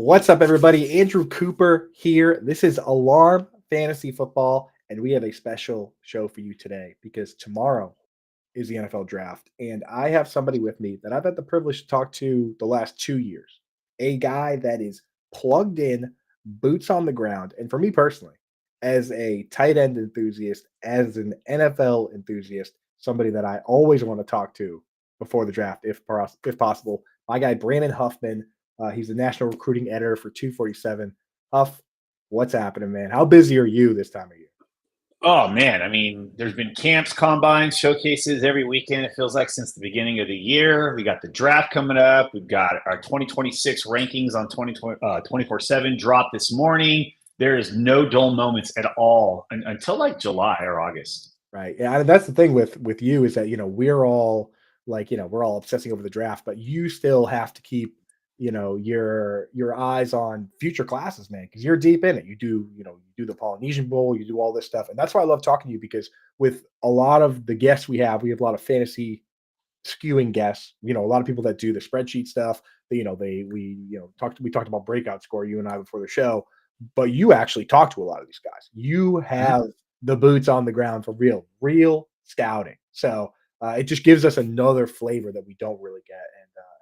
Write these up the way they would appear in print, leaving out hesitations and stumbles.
What's up, everybody? Andrew Cooper here. This is Alarm Fantasy Football, and we have a special show for you today because tomorrow is the NFL draft. And I have somebody with me that I've had the privilege to talk to the last 2 years, a guy that is plugged in, boots on the ground. And for me personally, as a tight end enthusiast, as an NFL enthusiast, somebody that I always want to talk to before the draft, if possible, my guy, Brandon Huffman. He's the national recruiting editor for 247. Huff, what's happening, man? How busy are you this time of year? Oh man, I mean, there's been camps, combines, showcases every weekend. It feels like since the beginning of the year. We got the draft coming up. We've got our 2026 rankings on 24/7 drop this morning. There is no dull moments at all until like July or August. Right. Yeah, and that's the thing with you is that we're all we're all obsessing over the draft, but you still have to keep your eyes on future classes, man, because you're deep in it. You do the Polynesian Bowl, you do all this stuff, and that's why I love talking to you because with a lot of the guests we have a lot of fantasy skewing guests. A lot of people that do the spreadsheet stuff. We talked about breakout score, you and I, before the show, but you actually talk to a lot of these guys. You Mhm. have the boots on the ground for real scouting. So it just gives us another flavor that we don't really get.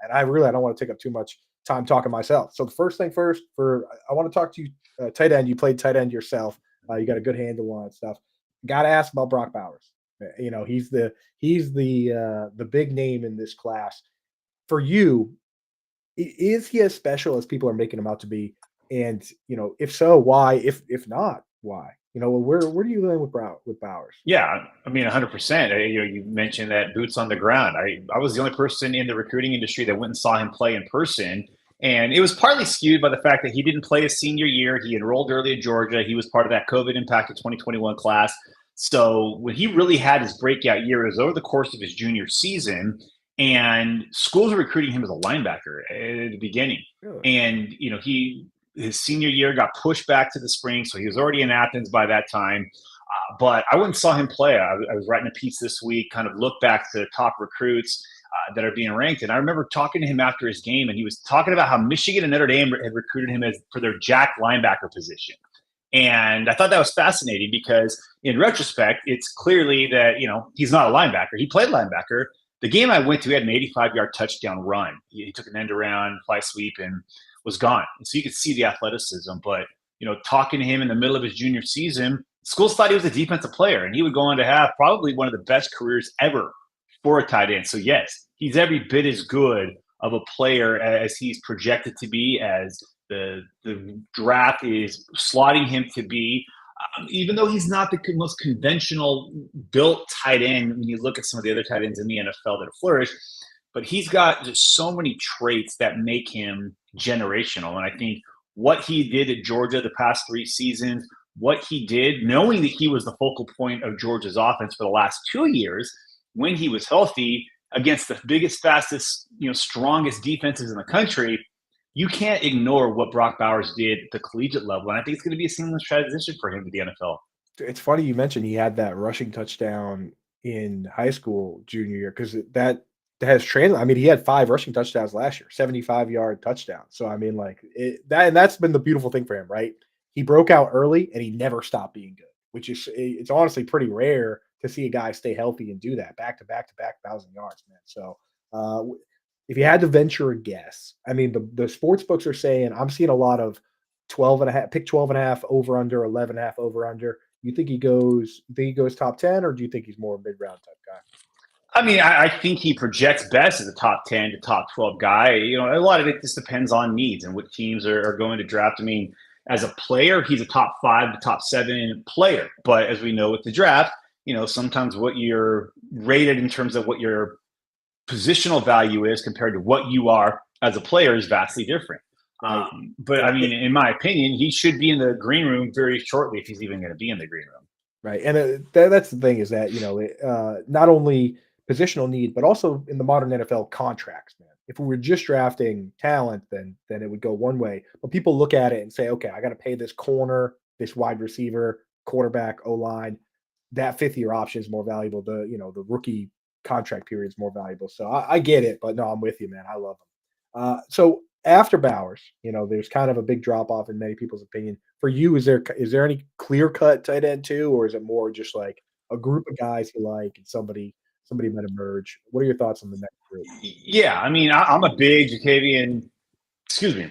And I don't want to take up too much time talking myself. So the first thing first, I want to talk to you, tight end. You played tight end yourself. You got a good handle on it stuff. Got to ask about Brock Bowers. He's the big name in this class. For you, is he as special as people are making him out to be? And if so, why? If not, why? Where do you land with Bowers? Yeah, I mean, 100%. You mentioned that boots on the ground. I was the only person in the recruiting industry that went and saw him play in person. And it was partly skewed by the fact that he didn't play his senior year. He enrolled early in Georgia. He was part of that COVID impacted 2021 class. So when he really had his breakout year, it was over the course of his junior season. And schools were recruiting him as a linebacker at the beginning. Really? And, his senior year got pushed back to the spring. So he was already in Athens by that time. But I went and saw him play. I was writing a piece this week, kind of look back to top recruits that are being ranked. And I remember talking to him after his game, and he was talking about how Michigan and Notre Dame had recruited him for their jack linebacker position. And I thought that was fascinating because, in retrospect, it's clearly that he's not a linebacker. He played linebacker. The game I went to, he had an 85-yard touchdown run. He took an end around, fly sweep, and was gone. And so you could see the athleticism. But talking to him in the middle of his junior season, schools thought he was a defensive player, and he would go on to have probably one of the best careers ever for a tight end. So yes, he's every bit as good of a player as he's projected to be, as the draft is slotting him to be. Even though he's not the most conventional built tight end, when you look at some of the other tight ends in the NFL that have flourished, but he's got just so many traits that make him generational. And I think what he did at Georgia the past 3 seasons, what he did, knowing that he was the focal point of Georgia's offense for the last 2 years when he was healthy against the biggest, fastest, strongest defenses in the country, you can't ignore what Brock Bowers did at the collegiate level. And I think it's going to be a seamless transition for him to the NFL. It's funny you mentioned he had that rushing touchdown in high school junior year because that has translated. I mean, he had 5 rushing touchdowns last year, 75-yard touchdowns. So I mean, that's been the beautiful thing for him, right? He broke out early and he never stopped being good, which is it's honestly pretty rare to see a guy stay healthy and do that back to back to back 1,000 yards, man. So uh, if you had to venture a guess, I mean, the sports books are saying I'm seeing a lot of 12 and a half, pick 12 and a half over under, 11 and a half over under. You think he goes top 10, or do you think he's more a mid-round type guy? I mean, I think he projects best as a top 10 to top 12 guy. A lot of it just depends on needs and what teams are going to draft. I mean, as a player, he's a top 5 to top 7 player. But as we know with the draft, sometimes what you're rated in terms of what your positional value is compared to what you are as a player is vastly different. Right. But I And mean, in my opinion, he should be in the green room very shortly if he's even going to be in the green room. right. And that's the thing is that, not only positional need, but also in the modern NFL contracts, man. If we were just drafting talent, then it would go one way. But people look at it and say, okay, I got to pay this corner, this wide receiver, quarterback, O line. That 5th-year option is more valuable. The rookie contract period is more valuable. So I get it, but no, I'm with you, man. I love him. So after Bowers, there's kind of a big drop off in many people's opinion. For you, is there any clear cut tight end too, or is it more just like a group of guys you like and somebody might emerge? What are your thoughts on the next group? Yeah, I mean, I'm a big Jatavian. Excuse me,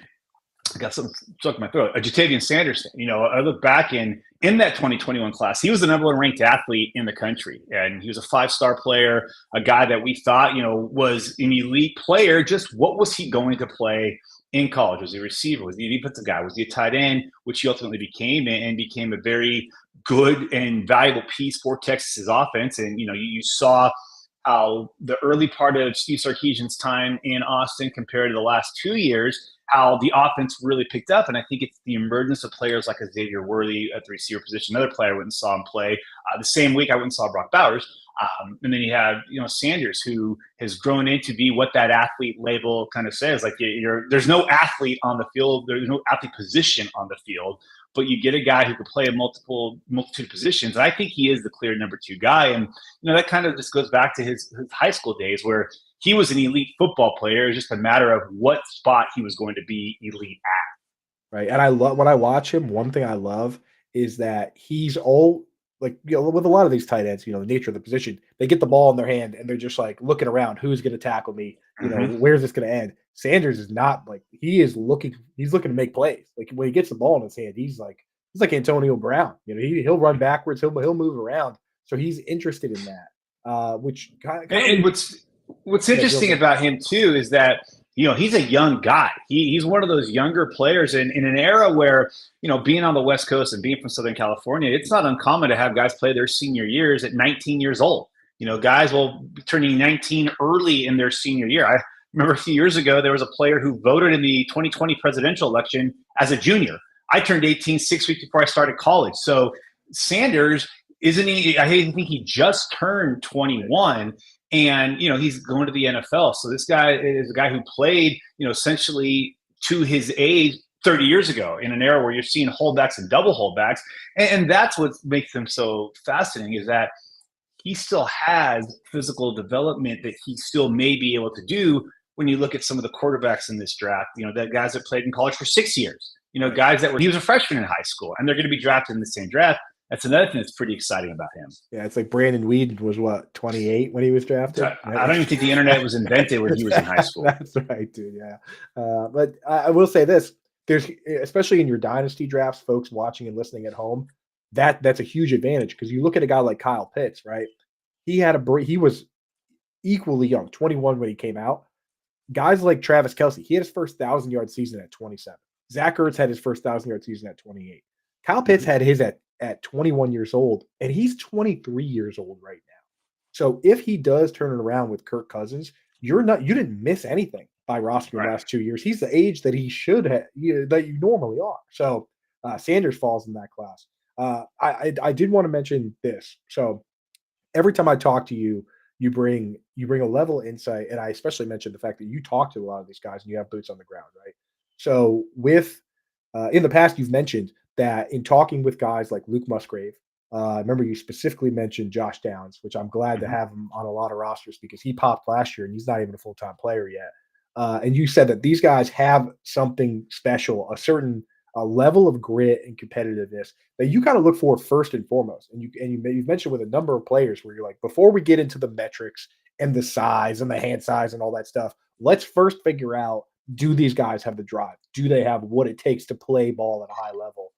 I got something stuck in my throat. A Jatavian Sanders. I look back in that 2021 class, he was the number one ranked athlete in the country, and he was a 5-star player, a guy that we thought was an elite player. Just what was he going to play in college? Was he a receiver? Was he a defensive guy? Was he a tight end? Which he ultimately became, and became a very good and valuable piece for Texas's offense. And you saw how the early part of Steve Sarkisian's time in Austin compared to the last 2 years, how the offense really picked up. And I think it's the emergence of players like Xavier Worthy at the receiver position, another player I went and saw him play. The same week I went and saw Brock Bowers. And then you have, Sanders, who has grown into be what that athlete label kind of says. Like there's no athlete on the field. There's no athlete position on the field, but you get a guy who can play a multitude of positions. And I think he is the clear number 2 guy. And, that kind of just goes back to his high school days where he was an elite football player. It's just a matter of what spot he was going to be elite at. Right. And I love when I watch him, one thing I love is that he's all like, with a lot of these tight ends, the nature of the position, they get the ball in their hand and they're just like looking around, who's going to tackle me? Where's this going to end? Sanders is not like, he's looking to make plays. Like when he gets the ball in his hand, he's like Antonio Brown. He'll run backwards, he'll move around. So he's interested in that. Which kind of and what's interesting about him too is that he's a young guy. He's one of those younger players in an era where being on the West Coast and being from Southern California, it's not uncommon to have guys play their senior years at 19 years old. Guys will be turning 19 early in their senior year. I remember a few years ago there was a player who voted in the 2020 presidential election as a junior. I turned 18 6 weeks before I started college. So Sanders, isn't he? I think he just turned 21. And, he's going to the NFL. So this guy is a guy who played, essentially to his age 30 years ago in an era where you're seeing holdbacks and double holdbacks. And that's what makes him so fascinating, is that he still has physical development that he still may be able to do when you look at some of the quarterbacks in this draft, that guys that played in college for 6 years, guys he was a freshman in high school and they're going to be drafted in the same draft. That's another thing that's pretty exciting about him. Yeah, it's like Brandon Weeden was 28 when he was drafted. I don't even think the internet was invented when he was in high school. That's right, dude. Yeah, but I will say this: there's, especially in your dynasty drafts, folks watching and listening at home, that's a huge advantage because you look at a guy like Kyle Pitts, right? He was equally young, 21 when he came out. Guys like Travis Kelce, he had his first 1,000-yard season at 27. Zach Ertz had his first 1,000-yard season at 28. Kyle Pitts had his at 21 years old, and he's 23 years old right now. So if he does turn it around with Kirk Cousins, you didn't miss anything by rostering the last 2 years. He's the age that he should have, that you normally are. So Sanders falls in that class. I did want to mention this. So every time I talk to you, you bring a level of insight, and I especially mentioned the fact that you talk to a lot of these guys and you have boots on the ground, right? So with in the past, you've mentioned that in talking with guys like Luke Musgrave, I remember you specifically mentioned Josh Downs, which I'm glad to have him on a lot of rosters because he popped last year and he's not even a full-time player yet. And you said that these guys have something special, a certain level of grit and competitiveness that you kind of look for first and foremost. And you've mentioned with a number of players where you're like, before we get into the metrics and the size and the hand size and all that stuff, let's first figure out, do these guys have the drive? Do they have what it takes to play ball at a high level?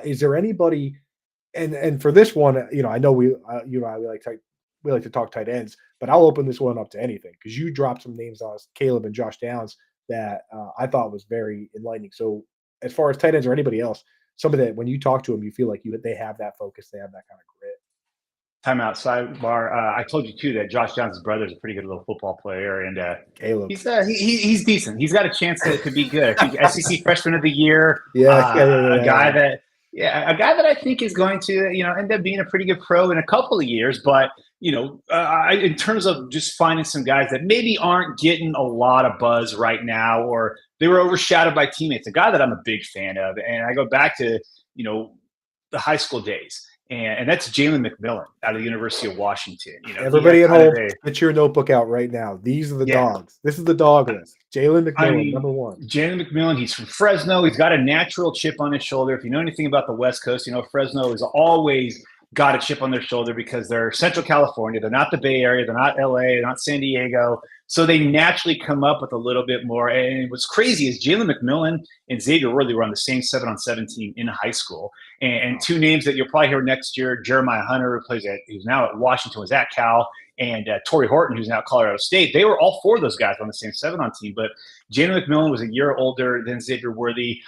Is there anybody, and for this one, I know we like to talk tight ends, but I'll open this one up to anything because you dropped some names on us, Caleb and Josh Downs, that I thought was very enlightening. So as far as tight ends or anybody else, somebody that when you talk to them, you feel like they have that focus, they have that kind of grit. Timeout sidebar. I told you too that Josh Downs' brother is a pretty good little football player, and Caleb, he's decent. He's got a chance to be good. I think SEC Freshman of the Year. A guy that I think is going to end up being a pretty good pro in a couple of years. But in terms of just finding some guys that maybe aren't getting a lot of buzz right now, or they were overshadowed by teammates, a guy that I'm a big fan of, and I go back to the high school days. and that's Jalen McMillan out of the University of Washington. He had Everybody at kind of home, get your notebook out right now. These are the yeah. dogs. This is the dog list. Jalen I McMillan, mean, number one. Jalen McMillan, he's from Fresno. He's got a natural chip on his shoulder. If you know anything about the West Coast, Fresno has always got a chip on their shoulder because they're Central California. They're not the Bay Area. They're not LA. They're not San Diego. So they naturally come up with a little bit more. And what's crazy is Jalen McMillan and Xavier Worthy were on the same 7-on-7 team in high school. And two names that you'll probably hear next year, Jeremiah Hunter, who's now at Washington, was at Cal, and Torrey Horton, who's now at Colorado State. They were all four of those guys on the same 7-on team. But Jalen McMillan was a year older than Xavier Worthy.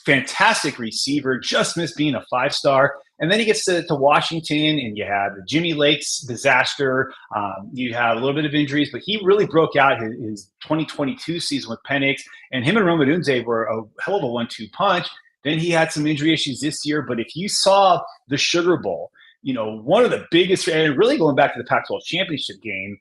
Fantastic receiver, just missed being a 5-star. And then he gets to Washington, and you have the Jimmy Lakes disaster. You have a little bit of injuries, but he really broke out his 2022 season with Penix. And him and Rome Odunze were a hell of a 1-2 punch. Then he had some injury issues this year. But if you saw the Sugar Bowl, one of the biggest, and really going back to the Pac-12 championship game,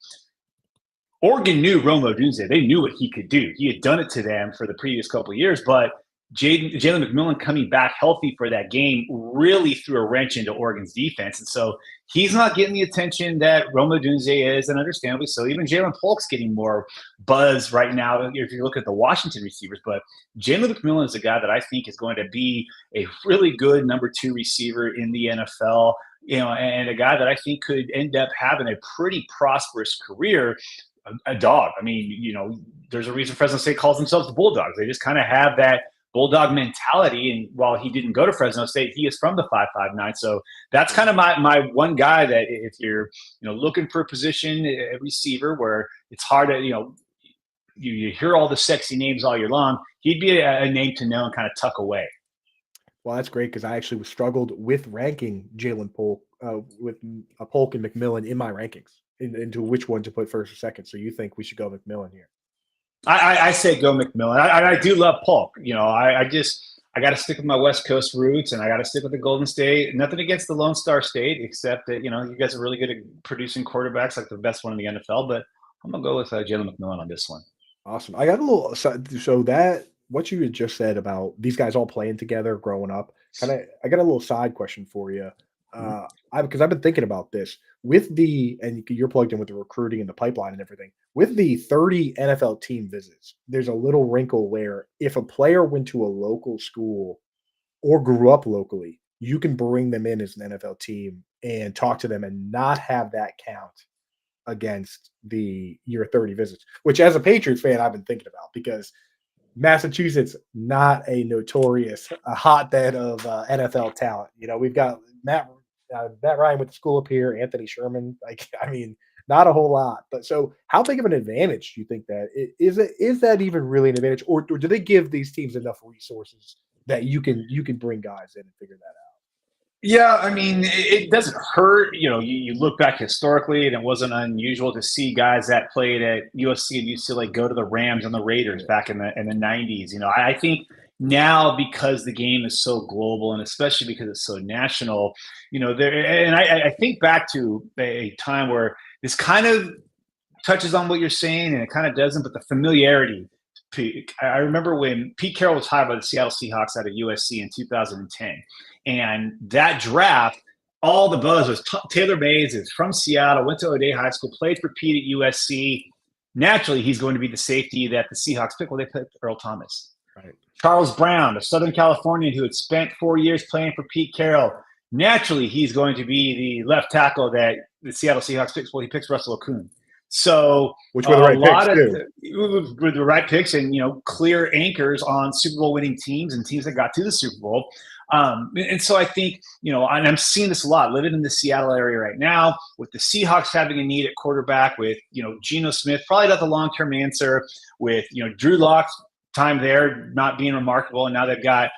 Oregon knew Rome Odunze. They knew what he could do. He had done it to them for the previous couple of years, but Jalen McMillan coming back healthy for that game really threw a wrench into Oregon's defense. And so he's not getting the attention that Rome Odunze is, and understandably so. Even Jalen Polk's getting more buzz right now if you look at the Washington receivers. But Jalen McMillan is a guy that I think is going to be a really good number 2 receiver in the NFL, and a guy that I think could end up having a pretty prosperous career. A dog. I mean, there's a reason Fresno State calls themselves the Bulldogs. They just kind of have that Bulldog mentality. And while he didn't go to Fresno State, he is from the 559. So that's kind of my one guy that if you're, looking for a position, a receiver where it's hard to, you hear all the sexy names all year long, he'd be a name to know and kind of tuck away. Well, that's great because I actually struggled with ranking Jalen Polk with Polk and McMillan in my rankings into which one to put first or second. So you think we should go McMillan here? I say go McMillan. I do love Polk. I got to stick with my West Coast roots, and I got to stick with the Golden State. Nothing against the Lone Star State, except that you guys are really good at producing quarterbacks, like the best one in the NFL. But I'm gonna go with Jalen McMillan on this one. Awesome. I got a little so that what you had just said about these guys all playing together, growing up. I got a little side question for you. Because I've been thinking about this with and you're plugged in with the recruiting and the pipeline and everything. With the 30 NFL team visits, there's a little wrinkle where if a player went to a local school or grew up locally, you can bring them in as an NFL team and talk to them and not have that count against your 30 visits, which as a Patriots fan, I've been thinking about because Massachusetts, not a notorious hotbed of NFL talent. We've got Matt Ryan with the school up here, Anthony Sherman. Not a whole lot. But so how big of an advantage do you think that is that even really an advantage? Or do they give these teams enough resources that you can bring guys in and figure that out? Yeah, it doesn't hurt. You look back historically, and it wasn't unusual to see guys that played at USC and UCLA go to the Rams and the Raiders back in the 90s. I think now because the game is so global, and especially because it's so national, I think back to a time where this kind of touches on what you're saying, and it kind of doesn't, but the familiarity. I remember when Pete Carroll was hired by the Seattle Seahawks out of USC in 2010. And that draft, all the buzz was Taylor Mays is from Seattle, went to O'Day High School, played for Pete at USC. Naturally, he's going to be the safety that the Seahawks picked. Well, they picked Earl Thomas. Right. Charles Brown, a Southern Californian who had spent 4 years playing for Pete Carroll. Naturally, he's going to be the left tackle that the Seattle Seahawks picks. Well, he picks Russell Okung. So which were the right picks too. With the right picks and clear anchors on Super Bowl winning teams and teams that got to the Super Bowl. And so I think, and I'm seeing this a lot, living in the Seattle area right now, with the Seahawks having a need at quarterback, with, Geno Smith, probably not the long-term answer, with, Drew Lock's time there not being remarkable, and now they've got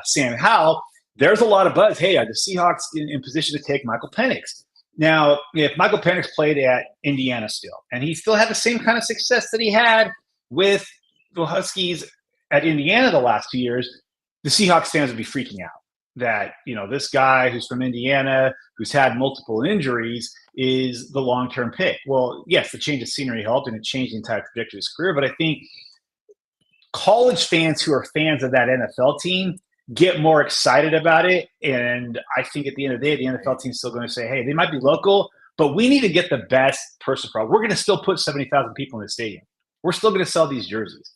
Sam Howell. There's a lot of buzz. Hey, are the Seahawks in position to take Michael Penix? Now, if Michael Penix played at Indiana still, and he still had the same kind of success that he had with the Huskies at Indiana the last 2 years, the Seahawks fans would be freaking out that, this guy who's from Indiana, who's had multiple injuries, is the long-term pick. Well, yes, the change of scenery helped, and it changed the entire trajectory of his career. But I think college fans who are fans of that NFL team, get more excited about it. And I think at the end of the day, the NFL team's still going to say, hey, they might be local, but we need to get the best person for. We're going to still put 70,000 people in the stadium. We're still going to sell these jerseys.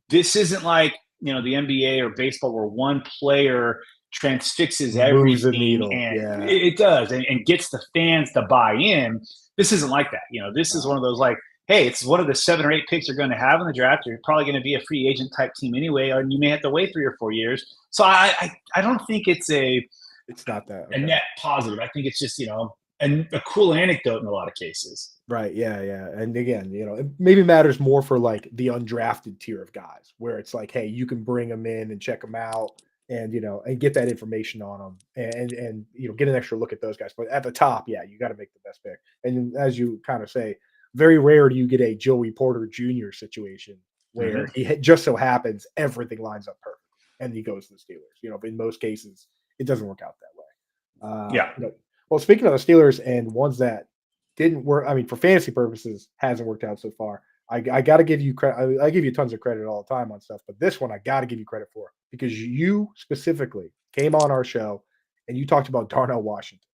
This isn't like, the NBA or baseball where one player transfixes Moves the everything, needle. and Yeah. it does, and gets the fans to buy in. This isn't like that. This is one of those like, hey, it's one of the 7 or 8 picks you're going to have in the draft. You're probably going to be a free agent type team anyway, and you may have to wait 3 or 4 years. So I don't think it's not that a net positive. I think it's just a cool anecdote in a lot of cases. Right. Yeah. Yeah. And again, it maybe matters more for like the undrafted tier of guys where it's like, hey, you can bring them in and check them out and, and get that information on them and, get an extra look at those guys. But at the top, yeah, you got to make the best pick. And as you kind of say, very rare do you get a Joey Porter Jr. situation where he just so happens everything lines up perfect and he goes to the Steelers. But in most cases, it doesn't work out that way. Well, speaking of the Steelers and ones that didn't work, I mean, for fantasy purposes, hasn't worked out so far. I got to give you credit. I give you tons of credit all the time on stuff, but this one I got to give you credit for because you specifically came on our show and you talked about Darnell Washington,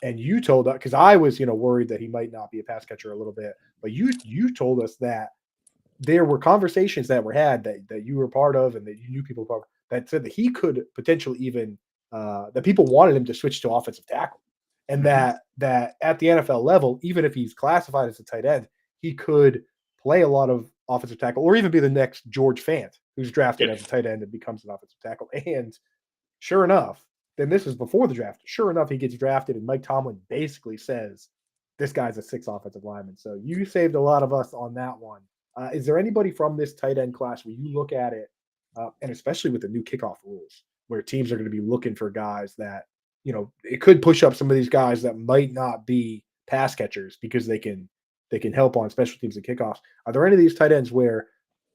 and you told us because I was worried that he might not be a pass catcher a little bit, but you told us that there were conversations that were had that you were part of and that you knew people part of, that said that he could potentially even that people wanted him to switch to offensive tackle. And that at the NFL level, even if he's classified as a tight end, he could play a lot of offensive tackle or even be the next George Fant, who's drafted as a tight end and becomes an offensive tackle. And sure enough, then this is before the draft. Sure enough, he gets drafted, and Mike Tomlin basically says, this guy's a 6 offensive lineman. So you saved a lot of us on that one. Is there anybody from this tight end class where you look at it, and especially with the new kickoff rules, where teams are going to be looking for guys that, it could push up some of these guys that might not be pass catchers because they can help on special teams and kickoffs. Are there any of these tight ends where,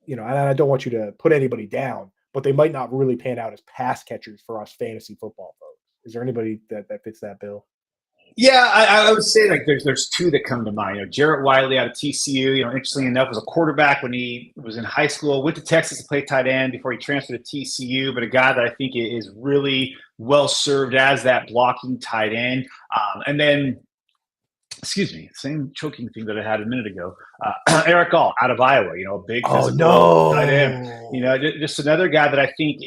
and I don't want you to put anybody down, but they might not really pan out as pass catchers for us fantasy football folks? Is there anybody that fits that bill? Yeah, I would say like there's 2 that come to mind. Jarrett Wiley out of TCU. Interestingly enough, was a quarterback when he was in high school. Went to Texas to play tight end before he transferred to TCU. But a guy that I think is really well served as that blocking tight end. And then, excuse me, same choking thing that I had a minute ago. Eric Gall out of Iowa. Big physical tight end. Just another guy that I think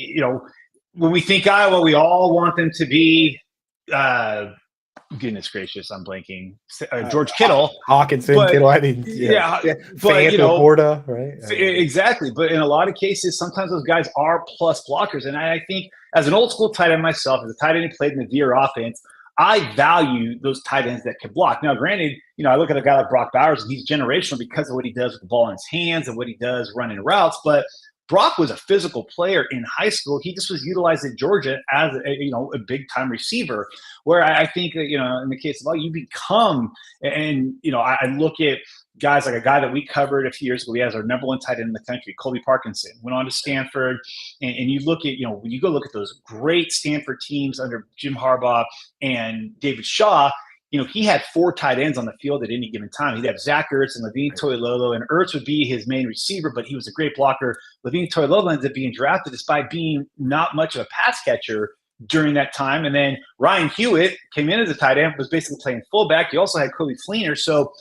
when we think Iowa, we all want them to be. Goodness gracious, I'm blanking. George Kittle, Hawkinson, Kittle. I mean, but Porta, right? Exactly. But in a lot of cases, sometimes those guys are plus blockers, and I think as an old school tight end myself, as a tight end who played in the Veer offense, I value those tight ends that can block. Now, granted, I look at a guy like Brock Bowers, and he's generational because of what he does with the ball in his hands and what he does running routes, but Brock was a physical player in high school. He just was utilized in Georgia as a big time receiver. Where I think that in the case of you become, and I look at guys like a guy that we covered a few years ago. He has our number 1 tight end in the country, Colby Parkinson. Went on to Stanford, and you look at when you go look at those great Stanford teams under Jim Harbaugh and David Shaw. He had 4 tight ends on the field at any given time. He'd have Zach Ertz and Levine Toilolo, and Ertz would be his main receiver, but he was a great blocker. Levine Toilolo ends up being drafted despite being not much of a pass catcher during that time. And then Ryan Hewitt came in as a tight end, was basically playing fullback. You also had Kobe Fleener. So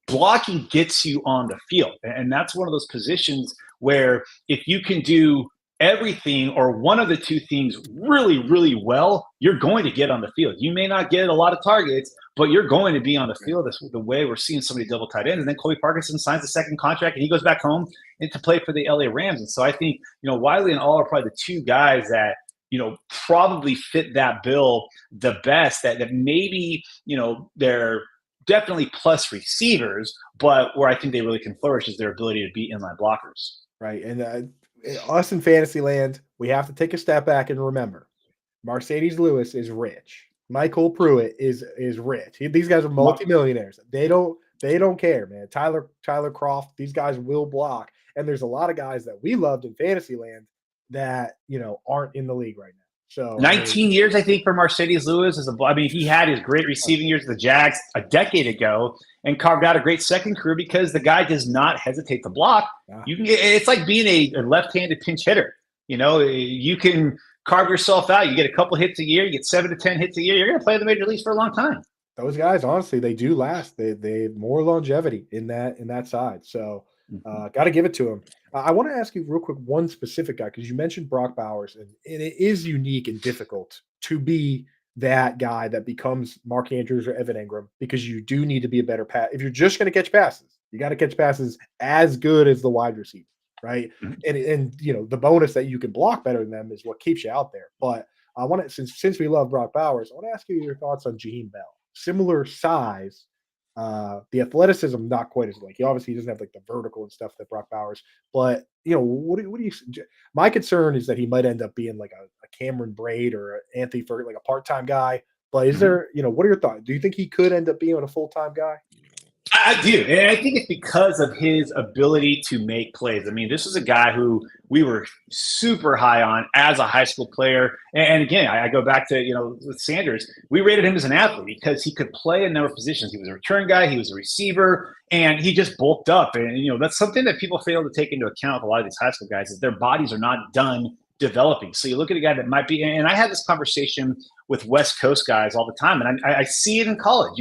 blocking gets you on the field. And that's one of those positions where if you can do everything or one of the 2 things really, really well, you're going to get on the field. You may not get a lot of targets, but you're going to be on the field. That's the way we're seeing somebody double tight end. And then Colby Parkinson signs a second contract and he goes back home and to play for the LA Rams. And so I think, Wiley and All are probably the 2 guys that, probably fit that bill the best, that maybe, they're definitely plus receivers, but where I think they really can flourish is their ability to be inline blockers. Right. And us in fantasy land, we have to take a step back and remember Mercedes Lewis is rich. Michael Pruitt is rich. These guys are multimillionaires. They don't care, man. Tyler Croft, these guys will block. And there's a lot of guys that we loved in fantasy land that, aren't in the league right now. So 19 years, I think, for Mercedes Lewis he had his great receiving years with the Jags a decade ago and carved out a great second career because the guy does not hesitate to block. Yeah. It's like being a left-handed pinch hitter. You can carve yourself out. You get a couple hits a year, you get 7 to 10 hits a year. You're going to play in the major leagues for a long time. Those guys, honestly, they do last. They have more longevity in that side. So, Mhm. got to give it to them. I want to ask you real quick one specific guy because you mentioned Brock Bowers, and it is unique and difficult to be that guy that becomes Mark Andrews or Evan Ingram because you do need to be a better pass. If you're just going to catch passes, you got to catch passes as good as the wide receiver, right? Mhm. And the bonus that you can block better than them is what keeps you out there. But I want to since we love Brock Bowers, I want to ask you your thoughts on Jaheim Bell. Similar size, the athleticism not quite as like he obviously doesn't have like the vertical and stuff that Brock Bowers, but what do you? My concern is that he might end up being like a Cameron Braid or a Anthony Ferguson, like a part time guy. But is Mhm. there what are your thoughts? Do you think he could end up being a full time guy? I do. And I think it's because of his ability to make plays. I mean, this is a guy who we were super high on as a high school player. And again, I go back to, with Sanders, we rated him as an athlete because he could play a number of positions. He was a return guy, he was a receiver, and he just bulked up. And, that's something that people fail to take into account with a lot of these high school guys is their bodies are not done developing. So you look at a guy that might be, and I had this conversation with West Coast guys all the time, and I see it in college.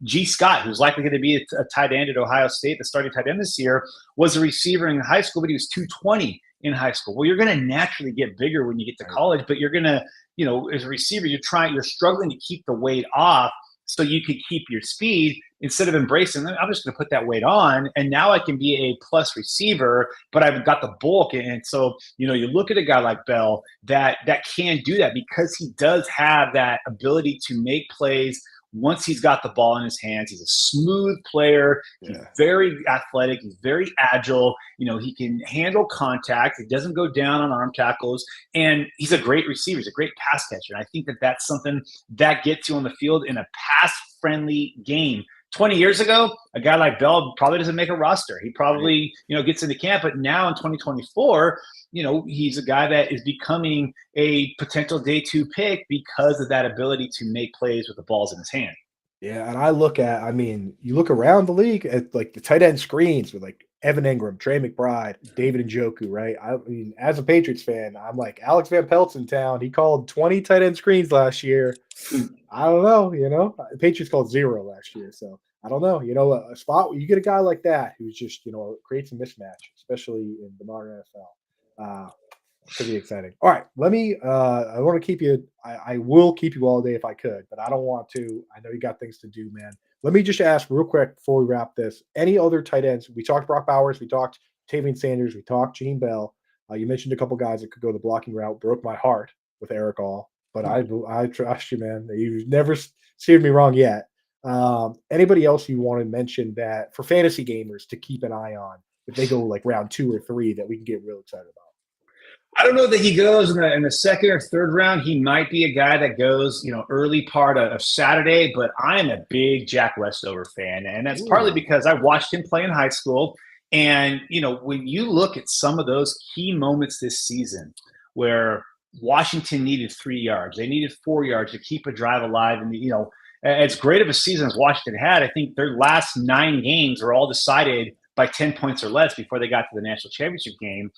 G. Scott, who's likely going to be a tight end at Ohio State, the starting tight end this year, was a receiver in high school, but he was 220 in high school. Well, you're going to naturally get bigger when you get to Right. college, but you're going to, as a receiver, you're struggling to keep the weight off so you could keep your speed instead of embracing, I'm just going to put that weight on, and now I can be a plus receiver, but I've got the bulk. And so, you look at a guy like Bell that can do that because he does have that ability to make plays once he's got the ball in his hands. He's a smooth player. He's Yeah. very athletic. He's very agile. He can handle contact. He doesn't go down on arm tackles. And he's a great receiver. He's a great pass catcher. And I think that that's something that gets you on the field in a pass-friendly game. 20 years ago, a guy like Bell probably doesn't make a roster. He Right. probably, gets into camp. But now in 2024, he's a guy that is becoming a potential day 2 pick because of that ability to make plays with the balls in his hand. Yeah, and I mean, you look around the league at like the tight end screens with like Evan Ingram, Trey McBride, David Njoku, right? I mean, as a Patriots fan, I'm like Alex Van Pelt's in town. He called 20 tight end screens last year. I don't know, Patriots called 0 last year, so I don't know. A spot where you get a guy like that who's just creates a mismatch, especially in the modern NFL. Could be exciting. All right, let me. I want to keep you. I will keep you all day if I could, but I don't want to. I know you got things to do, man. Let me just ask real quick before we wrap this. Any other tight ends? We talked Brock Bowers. We talked Tavian Sanders. We talked Gene Bell. You mentioned a couple guys that could go the blocking route. Broke my heart with Eric All, but I trust you, man. You've never steered me wrong yet. Anybody else you want to mention that for fantasy gamers to keep an eye on if they go like round 2 or 3 that we can get real excited about? I don't know that he goes in the second or third round. He might be a guy that goes, early part of Saturday, but I'm a big Jack Westover fan. And that's partly Ooh. because I watched him play in high school. And, when you look at some of those key moments this season where Washington needed 3 yards, they needed 4 yards to keep a drive alive. And, as great of a season as Washington had, I think their last 9 games were all decided by 10 points or less before they got to the national championship game,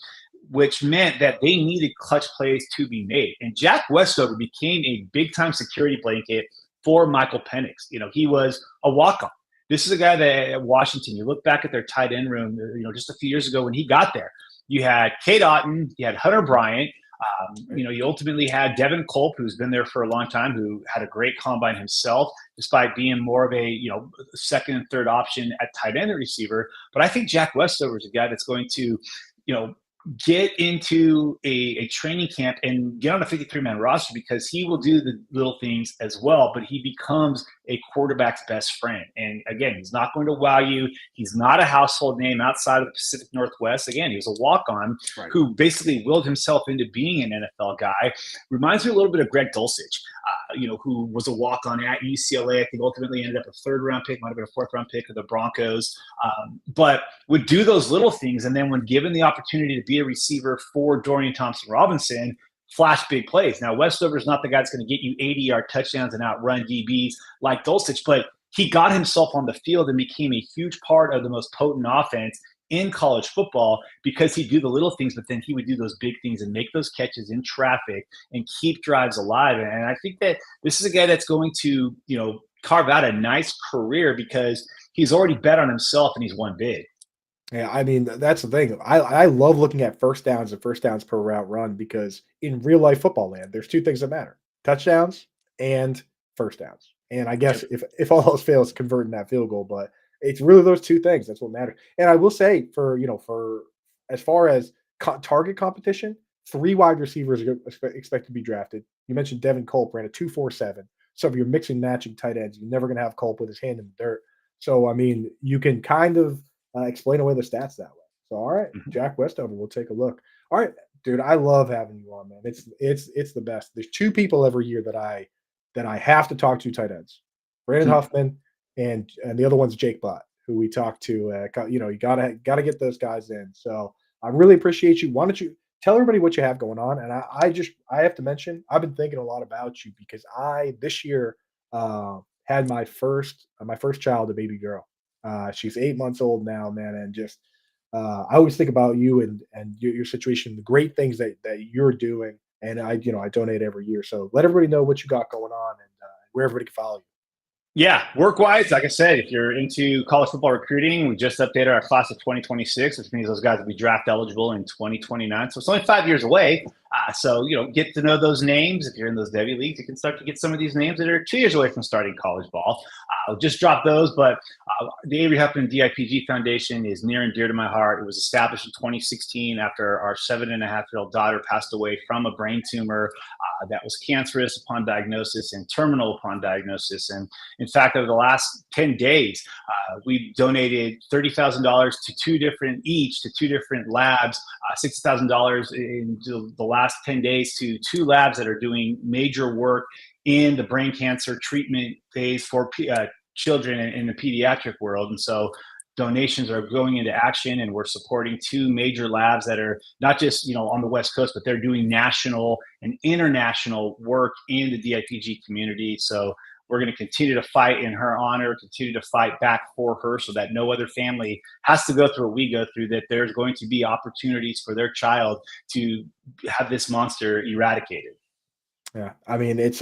which meant that they needed clutch plays to be made. And Jack Westover became a big time security blanket for Michael Penix. He was a walk on. This is a guy that at Washington, you look back at their tight end room, just a few years ago when he got there, you had Kate Otten, you had Hunter Bryant. You ultimately had Devin Culp, who's been there for a long time, who had a great combine himself, despite being more of a second and third option at tight end and receiver. But I think Jack Westover is a guy that's going to, get into a training camp and get on a 53-man roster because he will do the little things as well, but he becomes a quarterback's best friend. And again, he's not going to wow you. He's not a household name outside of the Pacific Northwest. Again, he was a walk-on Right. who basically willed himself into being an NFL guy. Reminds me a little bit of Greg Dulcich, who was a walk-on at UCLA. I think ultimately ended up a third-round pick, might have been a fourth-round pick of the Broncos, but would do those little things. And then when given the opportunity to be a receiver for Dorian Thompson-Robinson, flash big plays. Now, Westover is not the guy that's going to get you 80-yard touchdowns and outrun DBs like Dulcich, but he got himself on the field and became a huge part of the most potent offense in college football because he'd do the little things, but then he would do those big things and make those catches in traffic and keep drives alive. And I think that this is a guy that's going to, carve out a nice career because he's already bet on himself and he's won big. Yeah, I mean, that's the thing. I love looking at first downs and first downs per route run because in real life football land, there's two things that matter: touchdowns and first downs. And I guess Yep. if all else fails, converting that field goal, but it's really those two things that's what matters. And I will say for as far as target competition, three wide receivers are expect to be drafted. You mentioned Devin Culp ran a 2.47. So if you're mixing matching tight ends, you're never going to have Culp with his hand in the dirt. So I mean, you can kind of explain away the stats that way. So, all right, Mhm. Jack Westover, we'll take a look. All right, dude, I love having you on, man. It's the best. There's two people every year that I have to talk to tight ends, Brandon Huffman and the other one's Jake Butt, who we talked to. You gotta get those guys in. So I really appreciate you. Why don't you tell everybody what you have going on? And I have to mention I've been thinking a lot about you because I this year had my first child, a baby girl. She's 8 months old now, man, and just I always think about you and your situation, the great things that you're doing, and I donate every year. So let everybody know what you got going on and where everybody can follow you. Yeah, work wise, like I said, if you're into college football recruiting, we just updated our class of 2026, which means those guys will be draft eligible in 2029. So it's only 5 years away. So, get to know those names. If you're in those Devy leagues, you can start to get some of these names that are 2 years away from starting college ball. I'll just drop those. But the Avery Huffman DIPG Foundation is near and dear to my heart. It was established in 2016 after our 7.5-year-old daughter passed away from a brain tumor that was cancerous upon diagnosis and terminal upon diagnosis. And in fact, over the last 10 days, we've donated $30,000 to two different labs, $60,000 in the last 10 days to two labs that are doing major work in the brain cancer treatment phase for children in the pediatric world. And so donations are going into action, and we're supporting two major labs that are not just on the West Coast, but they're doing national and international work in the DIPG community. So we're going to continue to fight in her honor, continue to fight back for her so that no other family has to go through what we go through, that there's going to be opportunities for their child to have this monster eradicated. Yeah, I mean it's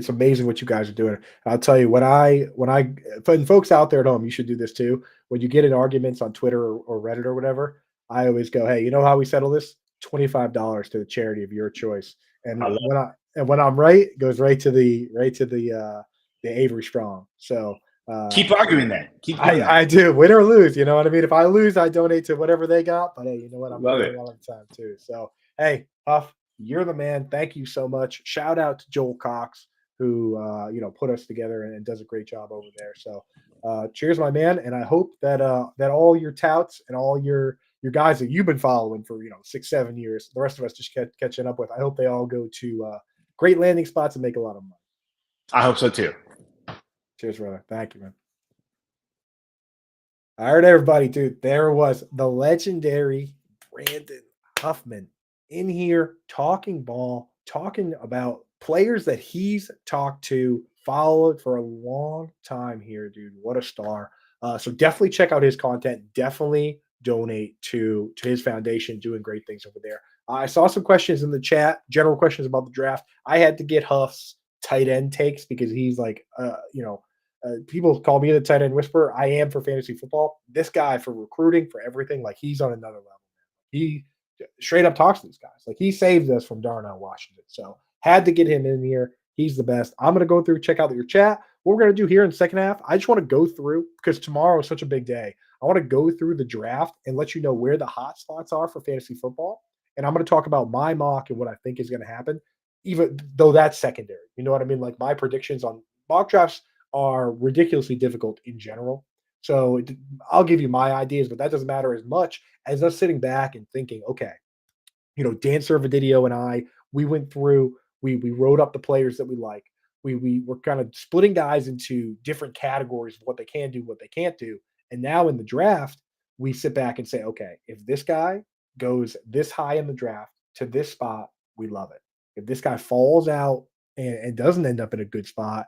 amazing what you guys are doing. I'll tell you when and folks out there at home, you should do this too. When you get in arguments on Twitter or Reddit or whatever, I always go, "Hey, you know how we settle this? $25 to the charity of your choice." And I love when I'm right, it goes right to the Avery Strong. So uh, Keep arguing that. Keep doing that. I do win or lose. You know what I mean? If I lose, I donate to whatever they got. But hey, you know what? I'm Love doing it. well at the time too. So hey, Huff, you're the man. Thank you so much. Shout out to Joel Cox, who put us together and does a great job over there. So cheers, my man. And I hope that all your touts and all your guys that you've been following for 6-7 years, the rest of us just catching up with. I hope they all go to great landing spots and make a lot of money. I hope so too. Cheers, brother. Thank you, man. All right, everybody, dude. There was the legendary Brandon Huffman in here talking ball, talking about players that he's talked to, followed for a long time here, dude. What a star. So definitely check out his content. Definitely donate to his foundation, doing great things over there. I saw some questions in the chat, general questions about the draft. I had to get Huff's tight end takes because he's like, people call me the tight end whisperer. I am for fantasy football. This guy for recruiting, for everything, like he's on another level. He straight up talks to these guys. Like he saved us from Darnell Washington. So had to get him in here. He's the best. I'm gonna go through, check out your chat. What we're gonna do here in the second half, I just want to go through because tomorrow is such a big day. I want to go through the draft and let you know where the hot spots are for fantasy football. And I'm going to talk about my mock and what I think is going to happen, even though that's secondary. You know what I mean? Like my predictions on mock drafts are ridiculously difficult in general. So I'll give you my ideas, but that doesn't matter as much as us sitting back and thinking, okay, Dan Servadidio and I, we went through, we wrote up the players that we like. We were kind of splitting guys into different categories of what they can do, what they can't do. And now in the draft, we sit back and say, okay, if this guy goes this high in the draft to this spot, we love it. If this guy falls out and doesn't end up in a good spot,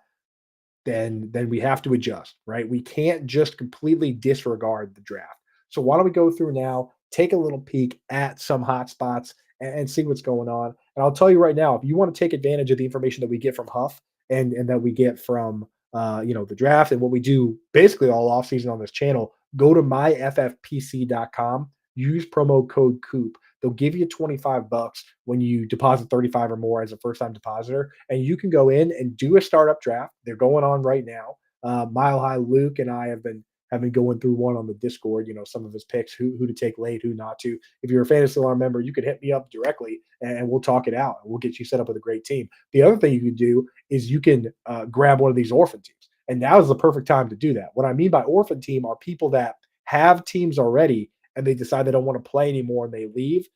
then we have to adjust, right? We can't just completely disregard the draft. So why don't we go through now, take a little peek at some hot spots and see what's going on. And I'll tell you right now, if you want to take advantage of the information that we get from Huff and that we get from the draft and what we do basically all offseason on this channel, go to myffpc.com, use promo code Coop. They'll give you 25 bucks when you deposit 35 or more as a first time depositor. And you can go in and do a startup draft. They're going on right now. Mile High Luke and I have been going through one on the Discord, some of his picks, who to take late, who not to. If you're a Fantasy Alarm member, you can hit me up directly and we'll talk it out. We'll get you set up with a great team. The other thing you can do is you can grab one of these orphan teams. And now is the perfect time to do that. What I mean by orphan team are people that have teams already and they decide they don't want to play anymore and they leave.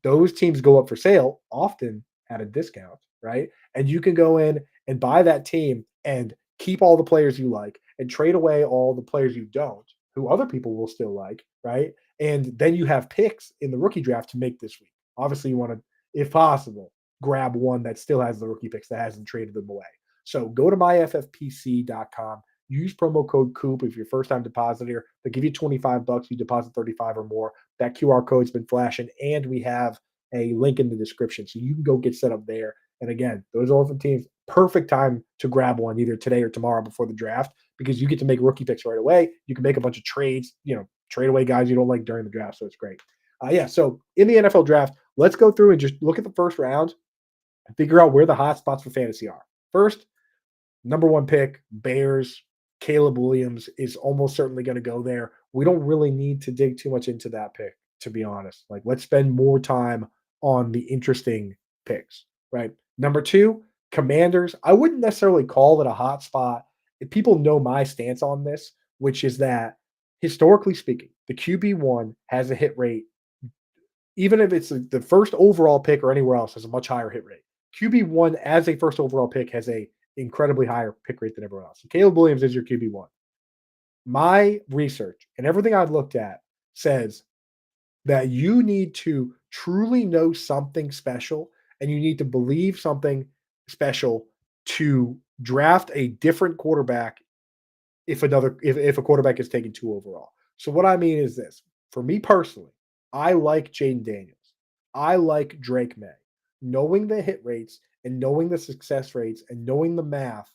Those teams go up for sale, often at a discount, right? And you can go in and buy that team and keep all the players you like and trade away all the players you don't, who other people will still like, right? And then you have picks in the rookie draft to make this week. Obviously, you want to, if possible, grab one that still has the rookie picks that hasn't traded them away. So go to myffpc.com. Use promo code Coop if you're first time depositor. They'll give you 25 bucks. You deposit 35 or more. That QR code's been flashing, and we have a link in the description. So you can go get set up there. And again, those orphan teams, perfect time to grab one either today or tomorrow before the draft because you get to make rookie picks right away. You can make a bunch of trades, trade away guys you don't like during the draft. So it's great. So in the NFL draft, let's go through and just look at the first round and figure out where the hot spots for fantasy are. First, number one pick, Bears. Caleb Williams is almost certainly going to go there. We don't really need to dig too much into that pick, to be honest. Like, let's spend more time on the interesting picks, right? Number two, Commanders. I wouldn't necessarily call it a hot spot. If people know my stance on this, which is that historically speaking, the QB1 has a hit rate, even if it's the first overall pick or anywhere else, has a much higher hit rate. QB1 as a first overall pick has a incredibly higher pick rate than everyone else. So Caleb Williams is your QB1. My research and everything I've looked at says that you need to truly know something special and you need to believe something special to draft a different quarterback if a quarterback is taken 2 overall. So what I mean is this. For me personally, I like Jaden Daniels. I like Drake May. Knowing the hit rates and knowing the success rates and knowing the math,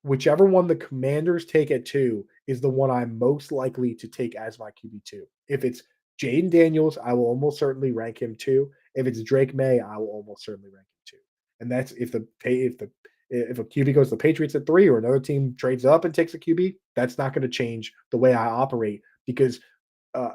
whichever one the Commanders take at 2 is the one I'm most likely to take as my QB2. If it's Jaden Daniels, I will almost certainly rank him 2. If it's Drake May, I will almost certainly rank him 2. And that's if a QB goes to the Patriots at 3 or another team trades up and takes a QB, that's not going to change the way I operate because uh,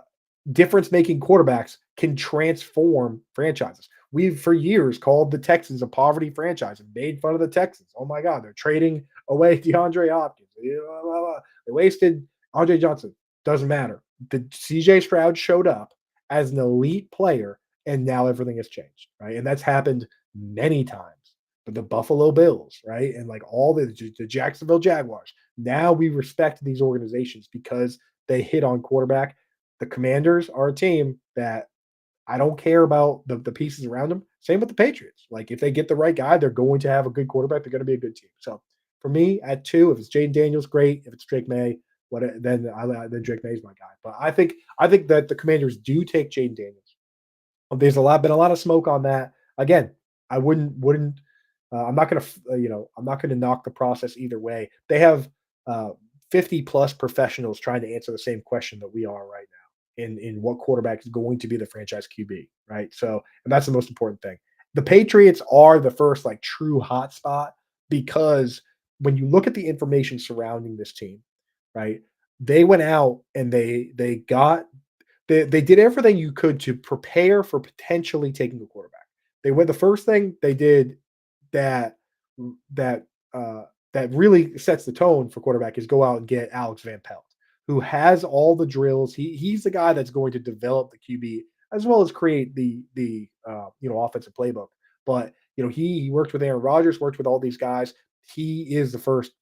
difference making quarterbacks can transform franchises. We've for years called the Texans a poverty franchise and made fun of the Texans. Oh my God, they're trading away DeAndre Hopkins. They wasted Andre Johnson. Doesn't matter. The CJ Stroud showed up as an elite player, and now everything has changed, right? And that's happened many times. But the Buffalo Bills, right? And like all the Jacksonville Jaguars. Now we respect these organizations because they hit on quarterback. The Commanders are a team that I don't care about the pieces around them. Same with the Patriots. Like if they get the right guy, they're going to have a good quarterback. They're going to be a good team. So for me, at 2, if it's Jaden Daniels, great. If it's Drake May, then Drake May is my guy. But I think that the Commanders do take Jaden Daniels. There's been a lot of smoke on that. Again, I wouldn't. I'm not going to I'm not going to knock the process either way. They have 50 plus professionals trying to answer the same question that we are right now in what quarterback is going to be the franchise QB, right? So, and that's the most important thing. The Patriots are the first like true hot spot because when you look at the information surrounding this team, right? They went out and they did everything you could to prepare for potentially taking a quarterback. They went the first thing they did that that that really sets the tone for quarterback is go out and get Alex Van Pelt, who has all the drills. He's the guy that's going to develop the QB as well as create the offensive playbook. But he worked with Aaron Rodgers, worked with all these guys. He is the first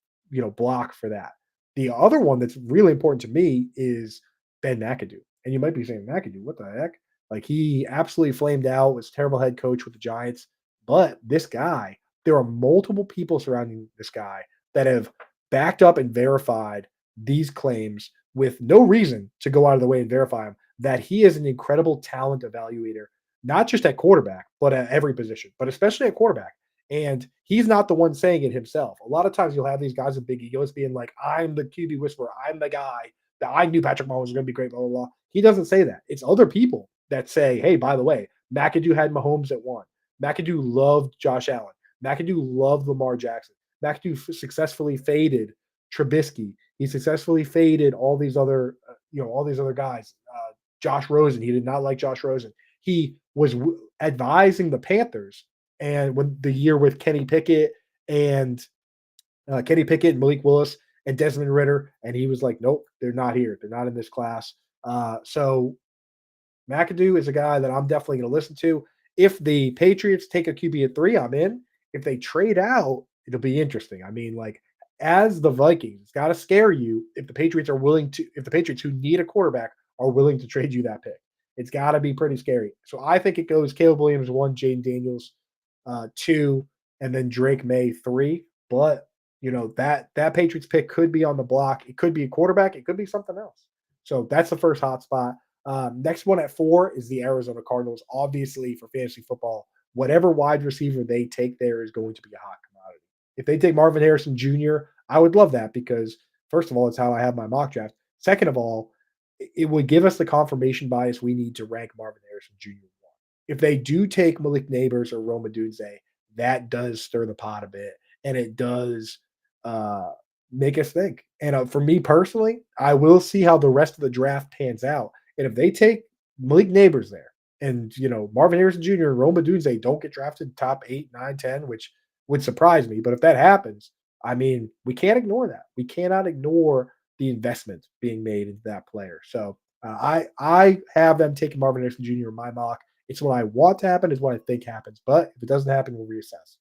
block for that. The other one that's really important to me is Ben McAdoo. And you might be saying, McAdoo, what the heck? Like he absolutely flamed out, was a terrible head coach with the Giants. But this guy, there are multiple people surrounding this guy that have backed up and verified these claims with no reason to go out of the way and verify him, that he is an incredible talent evaluator, not just at quarterback, but at every position, but especially at quarterback. And he's not the one saying it himself. A lot of times you'll have these guys with big egos being like, I'm the QB whisperer. I'm the guy that I knew Patrick Mahomes was going to be great, blah, blah, blah. He doesn't say that. It's other people that say, hey, by the way, McAdoo had Mahomes at one. McAdoo loved Josh Allen. McAdoo loved Lamar Jackson. McAdoo successfully faded Trubisky. He successfully faded all these other guys. Josh Rosen. He did not like Josh Rosen. He was advising the Panthers, and when the year with and Kenny Pickett, Malik Willis, and Desmond Ritter, and he was like, nope, they're not here. They're not in this class. So McAdoo is a guy that I'm definitely going to listen to. If the Patriots take a QB at 3, I'm in. If they trade out, it'll be interesting. I mean, like, as the Vikings, it's got to scare you if the Patriots who need a quarterback are willing to trade you that pick. It's got to be pretty scary. So I think it goes Caleb Williams 1, Jaden Daniels 2, and then Drake May 3. But that Patriots pick could be on the block. It could be a quarterback. It could be something else. So that's the first hot spot. Next one at 4 is the Arizona Cardinals. Obviously, for fantasy football, whatever wide receiver they take there is going to be a hot commodity. If they take Marvin Harrison Jr., I would love that because, first of all, it's how I have my mock draft. Second of all, it would give us the confirmation bias we need to rank Marvin Harrison Jr. one. If they do take Malik Neighbors or Rome Odunze, that does stir the pot a bit, and it does make us think. And for me personally, I will see how the rest of the draft pans out. And if they take Malik Neighbors there, and Marvin Harrison Jr. and Rome Odunze don't get drafted top 8, 9, 10, which would surprise me. But if that happens, I mean, we can't ignore that. We cannot ignore the investment being made into that player. So I have them taking Marvin Harrison Jr. in my mock. It's what I want to happen. Is what I think happens. But if it doesn't happen, we'll reassess.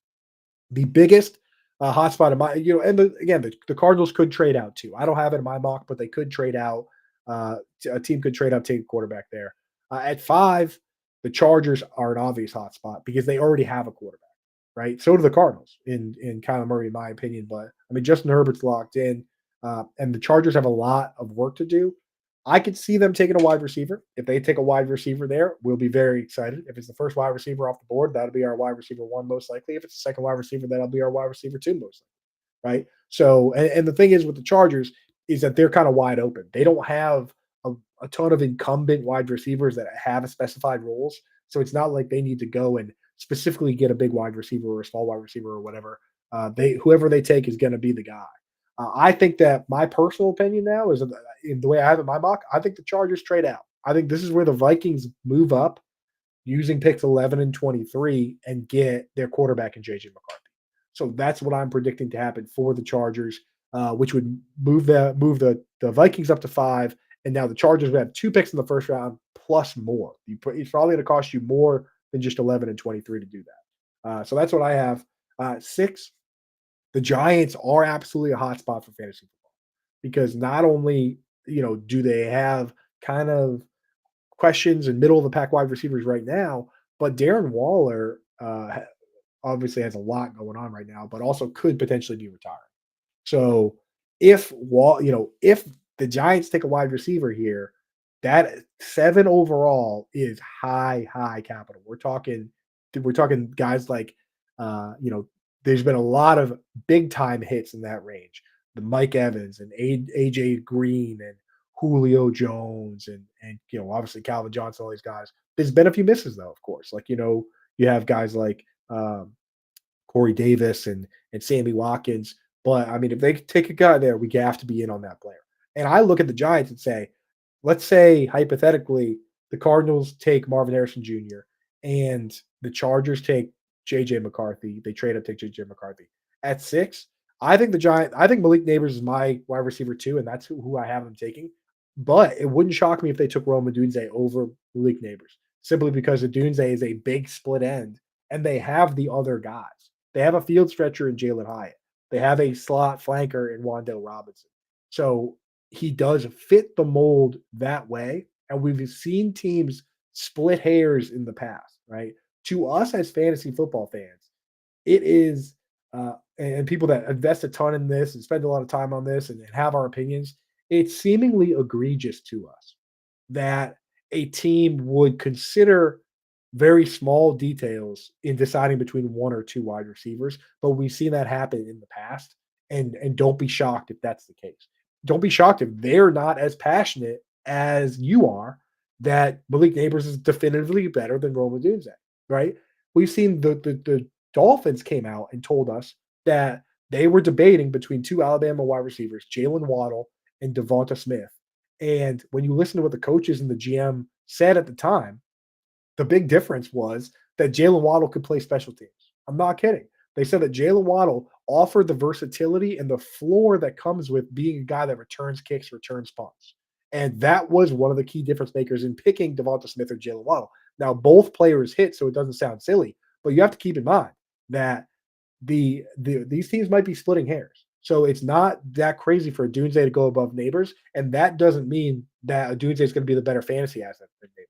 The biggest hotspot in my, and the Cardinals could trade out too. I don't have it in my mock, but they could trade out. A team could trade out, take a quarterback there. At 5, the Chargers are an obvious hotspot because they already have a quarterback, right? So do the Cardinals in Kyler Murray, in my opinion. But I mean, Justin Herbert's locked in, and the Chargers have a lot of work to do. I could see them taking a wide receiver. If they take a wide receiver there, we'll be very excited. If it's the first wide receiver off the board, that'll be our wide receiver 1 most likely. If it's the second wide receiver, that'll be our wide receiver 2 most likely, right? So, and the thing is with the Chargers is that they're kind of wide open. They don't have a ton of incumbent wide receivers that have specified roles. So it's not like they need to go and specifically get a big wide receiver or a small wide receiver or whatever. Whoever they take is going to be the guy. I think that my personal opinion now is in the way I have it in my mock, I think the Chargers trade out. I think this is where the Vikings move up using picks 11 and 23 and get their quarterback in J.J. McCarthy. So that's what I'm predicting to happen for the Chargers, which would move the Vikings up to 5. And now the Chargers would have 2 picks in the first round plus more. It's probably going to cost you more than just 11 and 23 to do that. So that's what I have. 6, the Giants are absolutely a hot spot for fantasy football because not only do they have kind of questions and middle of the pack wide receivers right now, but Darren Waller obviously has a lot going on right now, but also could potentially be retiring. So if the Giants take a wide receiver here, that 7 overall is high capital. We're talking guys like there's been a lot of big time hits in that range. The Mike Evans and AJ Green and Julio Jones and obviously Calvin Johnson, all these guys. There's been a few misses though, of course. Like you have guys like Corey Davis and Sammy Watkins. But I mean, if they take a guy there, we have to be in on that player. And I look at the Giants and say, let's say hypothetically the Cardinals take Marvin Harrison Jr. and the Chargers take J.J. McCarthy. They trade up, take J.J. McCarthy. At 6, I think Malik Neighbors is my wide receiver 2, and that's who I have them taking. But it wouldn't shock me if they took Rome Odunze over Malik Neighbors, simply because Odunze is a big split end, and they have the other guys. They have a field stretcher in Jalen Hyatt. They have a slot flanker in Wan'Dale Robinson. So he does fit the mold that way. And we've seen teams split hairs in the past, right? To us as fantasy football fans, it is, and people that invest a ton in this and spend a lot of time on this and have our opinions, it's seemingly egregious to us that a team would consider very small details in deciding between one or two wide receivers, but we've seen that happen in the past, and don't be shocked if that's the case. Don't be shocked if they're not as passionate as you are that Malik Neighbors is definitively better than Roma Dunze, right? We've seen the Dolphins came out and told us that they were debating between two Alabama wide receivers, Jalen Waddle and Devonta Smith. And when you listen to what the coaches and the GM said at the time, the big difference was that Jalen Waddle could play special teams. I'm not kidding. They said that Jalen Waddle offered the versatility and the floor that comes with being a guy that returns kicks, returns punts. And that was one of the key difference makers in picking Devonta Smith or Jalen Waddle. Now, both players hit, so it doesn't sound silly, but you have to keep in mind that these teams might be splitting hairs. So it's not that crazy for a Dunze to go above Neighbors, and that doesn't mean that a Dunze is going to be the better fantasy asset than Neighbors.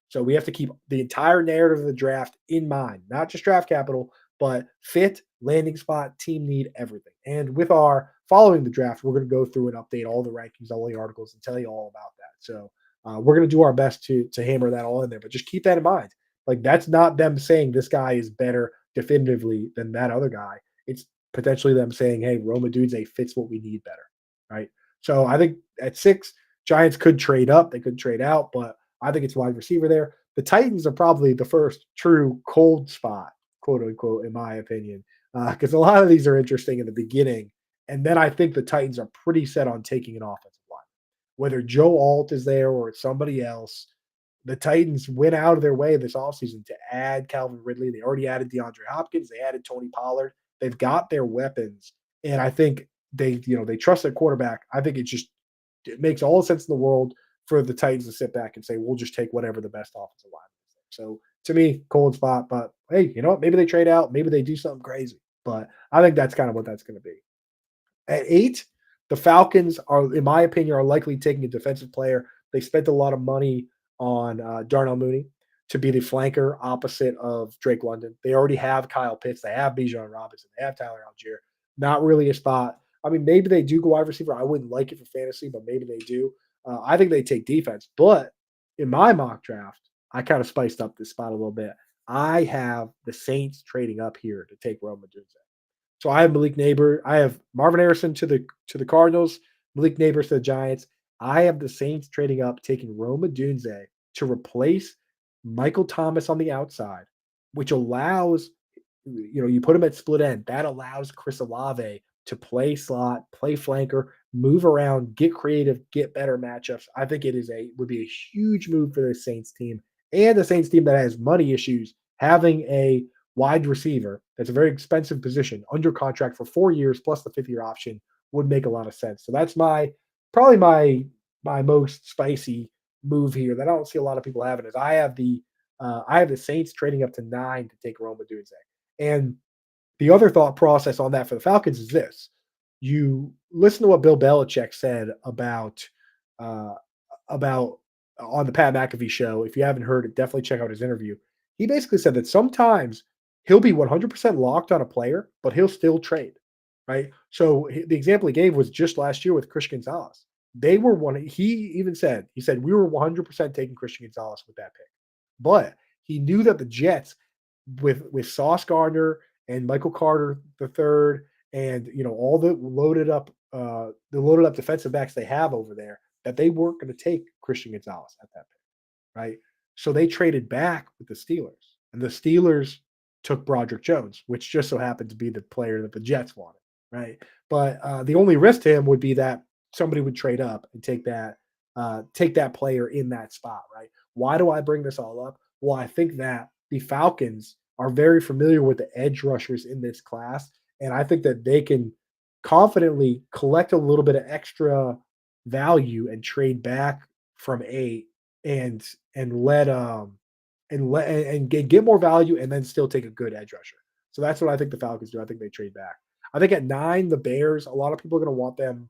So we have to keep the entire narrative of the draft in mind, not just draft capital, but fit, landing spot, team need, everything. And with our following the draft, we're going to go through and update all the rankings, all the articles, and tell you all about that. So we're going to do our best to hammer that all in there. But just keep that in mind. Like that's not them saying this guy is better definitively than that other guy. It's potentially them saying, "Hey, Roma Dunze fits what we need better." Right. So I think at 6, Giants could trade up, they could trade out, but I think it's wide receiver there. The Titans are probably the first true cold spot, quote unquote, in my opinion, because a lot of these are interesting in the beginning, and then I think the Titans are pretty set on taking an offensive line. Whether Joe Alt is there or it's somebody else, the Titans went out of their way this offseason to add Calvin Ridley. They already added DeAndre Hopkins. They added Tony Pollard. They've got their weapons, and I think they trust their quarterback. I think it makes all the sense in the world for the Titans to sit back and say, we'll just take whatever the best offensive line is. So to me, cold spot. But hey, you know what? Maybe they trade out. Maybe they do something crazy. But I think that's kind of what that's going to be. At 8, the Falcons are, in my opinion, are likely taking a defensive player. They spent a lot of money on Darnell Mooney to be the flanker opposite of Drake London. They already have Kyle Pitts. They have Bijan Robinson. They have Tyler Algier. Not really a spot. I mean, maybe they do go wide receiver. I wouldn't like it for fantasy, but maybe they do. I think they take defense. But in my mock draft, I kind of spiced up this spot a little bit. I have the Saints trading up here to take Rome Odunze. So I have Malik Neighbor. I have Marvin Harrison to the Cardinals, Malik Neighbors to the Giants. I have the Saints trading up, taking Rome Odunze to replace Michael Thomas on the outside, which allows you put him at split end. That allows Chris Olave to play slot, play flanker, move around, get creative, get better matchups. I think would be a huge move for the Saints team and the Saints team that has money issues. Having a wide receiver that's a very expensive position under contract for 4 years plus the 5th year option would make a lot of sense. So that's probably my most spicy move here that I don't see a lot of people having is I have the Saints trading up to 9 to take Roma Dunze. And the other thought process on that for the Falcons is this. You listen to what Bill Belichick said uh, about on the Pat McAfee show. If you haven't heard it, definitely check out his interview. He basically said that sometimes he'll be 100% locked on a player, but he'll still trade, right? So the example he gave was just last year with Christian Gonzalez. They were one. He said we were 100% taking Christian Gonzalez with that pick, but he knew that the Jets with Sauce Gardner and Michael Carter the third, and all the loaded up defensive backs they have over there, that they weren't going to take Christian Gonzalez at that pick, right? So they traded back with the Steelers, and the Steelers took Broderick Jones, which just so happened to be the player that the Jets wanted, right? But the only risk to him would be that somebody would trade up and take that player in that spot, right? Why do I bring this all up? Well, I think that the Falcons are very familiar with the edge rushers in this class, and I think that they can confidently collect a little bit of extra value and trade back from 8 and let and get more value and then still take a good edge rusher. So that's what I think the Falcons do. I think they trade back. I think at 9, the Bears, a lot of people are going to want them.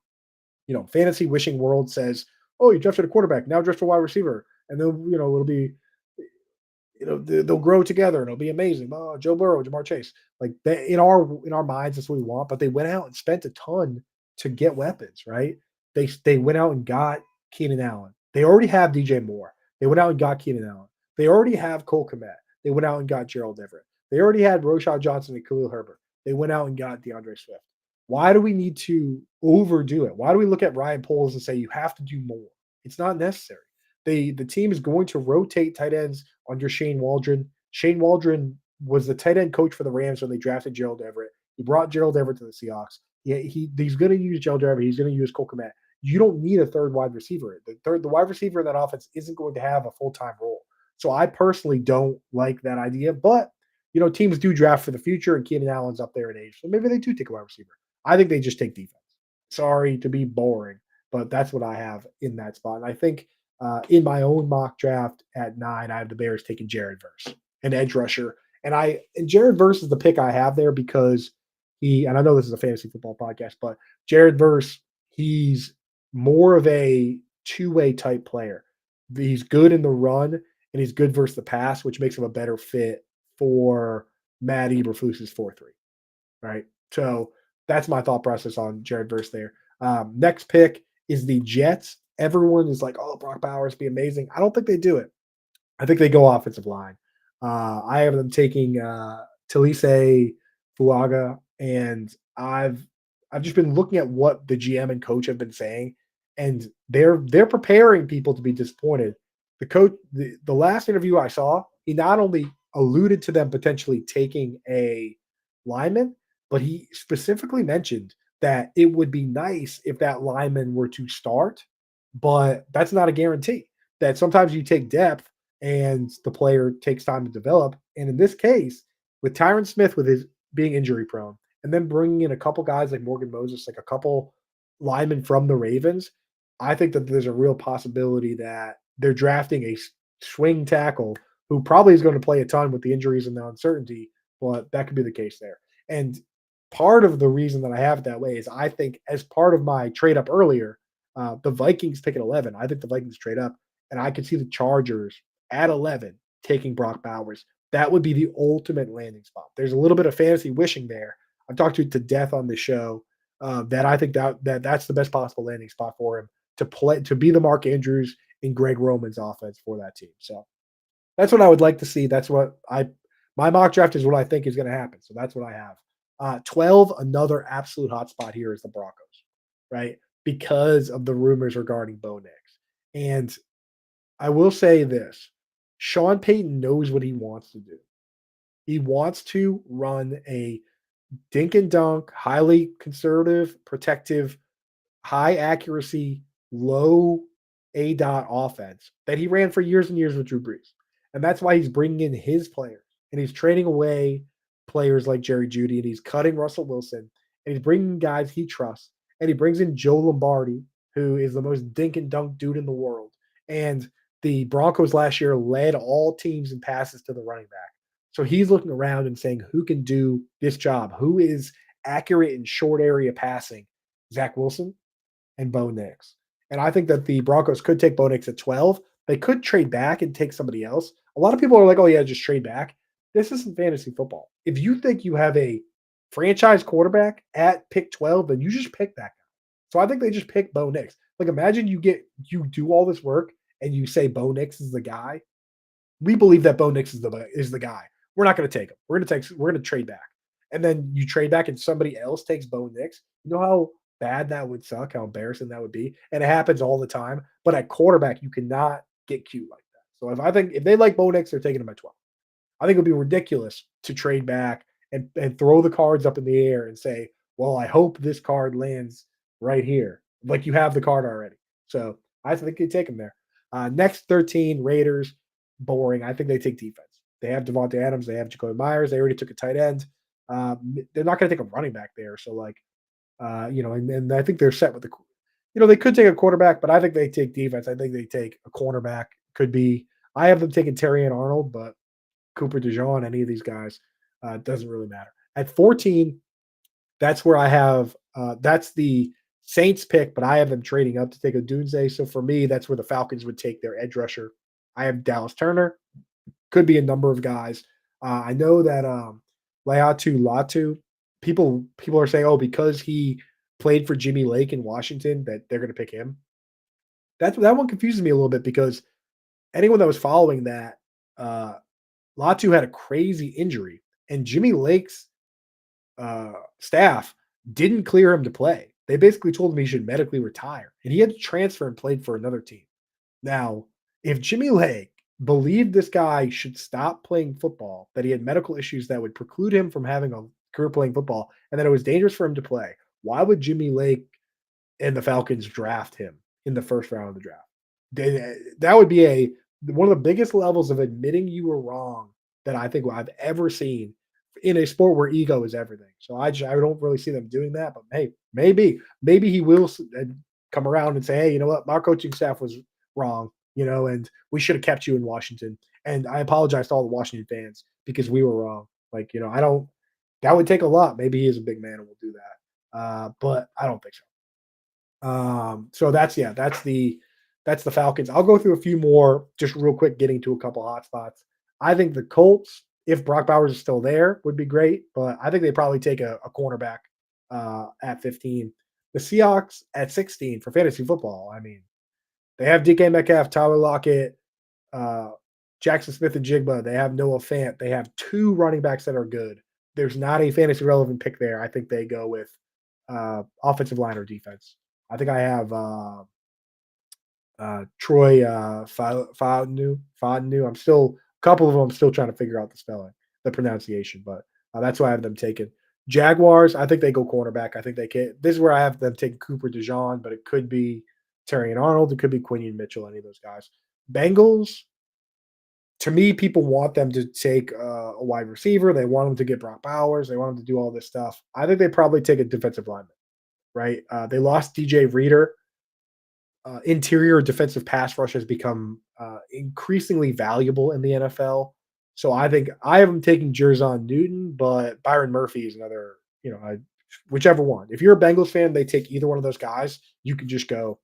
Fantasy wishing world says, "Oh, you drafted a quarterback, now draft a wide receiver," and then it'll be they'll grow together and it'll be amazing. Oh, Joe Burrow, Jamar Chase, like in our minds, that's what we want. But they went out and spent a ton to get weapons, right? They went out and got Keenan Allen. They already have DJ Moore. They went out and got Keenan Allen. They already have Cole Kmet. They went out and got Gerald Everett. They already had Roshan Johnson and Khalil Herbert. They went out and got DeAndre Swift. Why do we need to overdo it? Why do we look at Ryan Poles and say you have to do more? It's not necessary. The team is going to rotate tight ends under Shane Waldron. Shane Waldron was the tight end coach for the Rams when they drafted Gerald Everett. He brought Gerald Everett to the Seahawks. He's going to use Gerald Everett. He's going to use Cole Kmet. You don't need a third wide receiver. The wide receiver in that offense isn't going to have a full time role. So I personally don't like that idea. But teams do draft for the future, and Keenan Allen's up there in age, so maybe they do take a wide receiver. I think they just take defense. Sorry to be boring, but that's what I have in that spot. And I think in my own mock draft at 9, I have the Bears taking Jared Verse, an edge rusher. And Jared Verse is the pick I have there because and I know this is a fantasy football podcast, but Jared Verse, he's more of a two-way type player. He's good in the run and he's good versus the pass, which makes him a better fit for Matt Eberflus's 4-3. Right. So that's my thought process on Jared Verse there. Next pick is the Jets. Everyone is like, oh, Brock Bowers be amazing. I don't think they do it. I think they go offensive line. I have them taking Talise Fuaga, and I've just been looking at what the GM and coach have been saying, and they're preparing people to be disappointed. The coach, the last interview I saw, he not only alluded to them potentially taking a lineman, but he specifically mentioned that it would be nice if that lineman were to start, but that's not a guarantee. That sometimes you take depth and the player takes time to develop. And in this case, with Tyron Smith with his being injury prone, and then bringing in a couple guys like Morgan Moses, like a couple linemen from the Ravens, I think that there's a real possibility that they're drafting a swing tackle who probably is going to play a ton with the injuries and the uncertainty, but that could be the case there. And part of the reason that I have it that way is I think as part of my trade up earlier, the Vikings pick at 11. I think the Vikings trade up, and I could see the Chargers at 11 taking Brock Bowers. That would be the ultimate landing spot. There's a little bit of fantasy wishing there. I've talked to death on the show that I think that's the best possible landing spot for him to be the Mark Andrews in Greg Roman's offense for that team. So that's what I would like to see. That's what my mock draft is what I think is going to happen. So that's what I have. 12, another absolute hot spot here is the Broncos, right? Because of the rumors regarding Bo Nix. And I will say this, Sean Payton knows what he wants to do. He wants to run a dink and dunk, highly conservative, protective, high accuracy, low A dot offense that he ran for years and years with Drew Brees. And that's why he's bringing in his players and he's trading away players like Jerry Jeudy and he's cutting Russell Wilson and he's bringing guys he trusts and he brings in Joe Lombardi, who is the most dink and dunk dude in the world. And the Broncos last year led all teams in passes to the running back. So he's looking around and saying, who can do this job? Who is accurate in short area passing? Zach Wilson and Bo Nix. And I think that the Broncos could take Bo Nix at 12. They could trade back and take somebody else. A lot of people are like, oh, yeah, just trade back. This isn't fantasy football. If you think you have a franchise quarterback at pick 12, then you just pick that guy. So I think they just pick Bo Nix. Like, imagine you do all this work and you say Bo Nix is the guy. We believe that Bo Nix is the guy. We're not going to take him. We're going to trade back. And then you trade back and somebody else takes Bo Nix. You know how bad that would suck, how embarrassing that would be. And it happens all the time. But at quarterback, you cannot get cute like that. So if they like Bo Nix, they're taking him at 12. I think it would be ridiculous to trade back and throw the cards up in the air and say, well, I hope this card lands right here. Like you have the card already. So I think they take him there. Next 13, Raiders, boring. I think they take defense. They have Devontae Adams. They have Jacoby Myers. They already took a tight end. They're not going to take a running back there. So and I think they're set with they could take a quarterback, but I think they take defense. I think they take a cornerback. I have them taking Terry and Arnold, but Cooper DeJean, any of these guys, doesn't really matter. At 14, that's where I have that's the Saints pick, but I have them trading up to take a Dunze. So for me, that's where the Falcons would take their edge rusher. I have Dallas Turner. Could be a number of guys. I know that Laiatu Latu, people are saying, oh, because he played for Jimmy Lake in Washington that they're going to pick him. That one confuses me a little bit because anyone that was following that, uh, Latu had a crazy injury, and Jimmy Lake's staff didn't clear him to play. They basically told him he should medically retire, and he had to transfer and played for another team. Now, if Jimmy Lake believed this guy should stop playing football, that he had medical issues that would preclude him from having a career playing football, and that it was dangerous for him to play, why would Jimmy Lake and the Falcons draft him in the first round of the draft? That would be one of the biggest levels of admitting you were wrong that I think I've ever seen in a sport where ego is everything. So I don't really see them doing that, but hey, maybe he will come around and say, hey, you know what, my coaching staff was wrong, and we should have kept you in Washington. And I apologize to all the Washington fans because we were wrong. Like, I don't. That would take a lot. Maybe he is a big man and will do that, but I don't think so. So that's the Falcons. I'll go through a few more just real quick, getting to a couple hot spots. I think the Colts, if Brock Bowers is still there, would be great, but I think they probably take a cornerback at 15. The Seahawks at 16 for fantasy football. I mean, they have DK Metcalf, Tyler Lockett, uh, Jackson Smith and Jigba. They have Noah Fant. They have two running backs that are good. There's not a fantasy relevant pick there. I think they go with offensive line or defense. I think I have Troy Fadnu. I'm still a couple of them. I'm still trying to figure out the spelling, the pronunciation, but that's why I have them taken. Jaguars. I think they go cornerback. I think they can. This is where I have them taking Cooper DeJean, but it could be Terry and Arnold. It could be Quinion Mitchell. Any of those guys. Bengals. To me, people want them to take a wide receiver. They want them to get Brock Bowers. They want them to do all this stuff. I think they probably take a defensive lineman. Right? They lost DJ Reader. Interior defensive pass rush has become increasingly valuable in the NFL. So I think I have them taking Jerzon Newton, but Byron Murphy is another, whichever one. If you're a Bengals fan, they take either one of those guys. You can just go,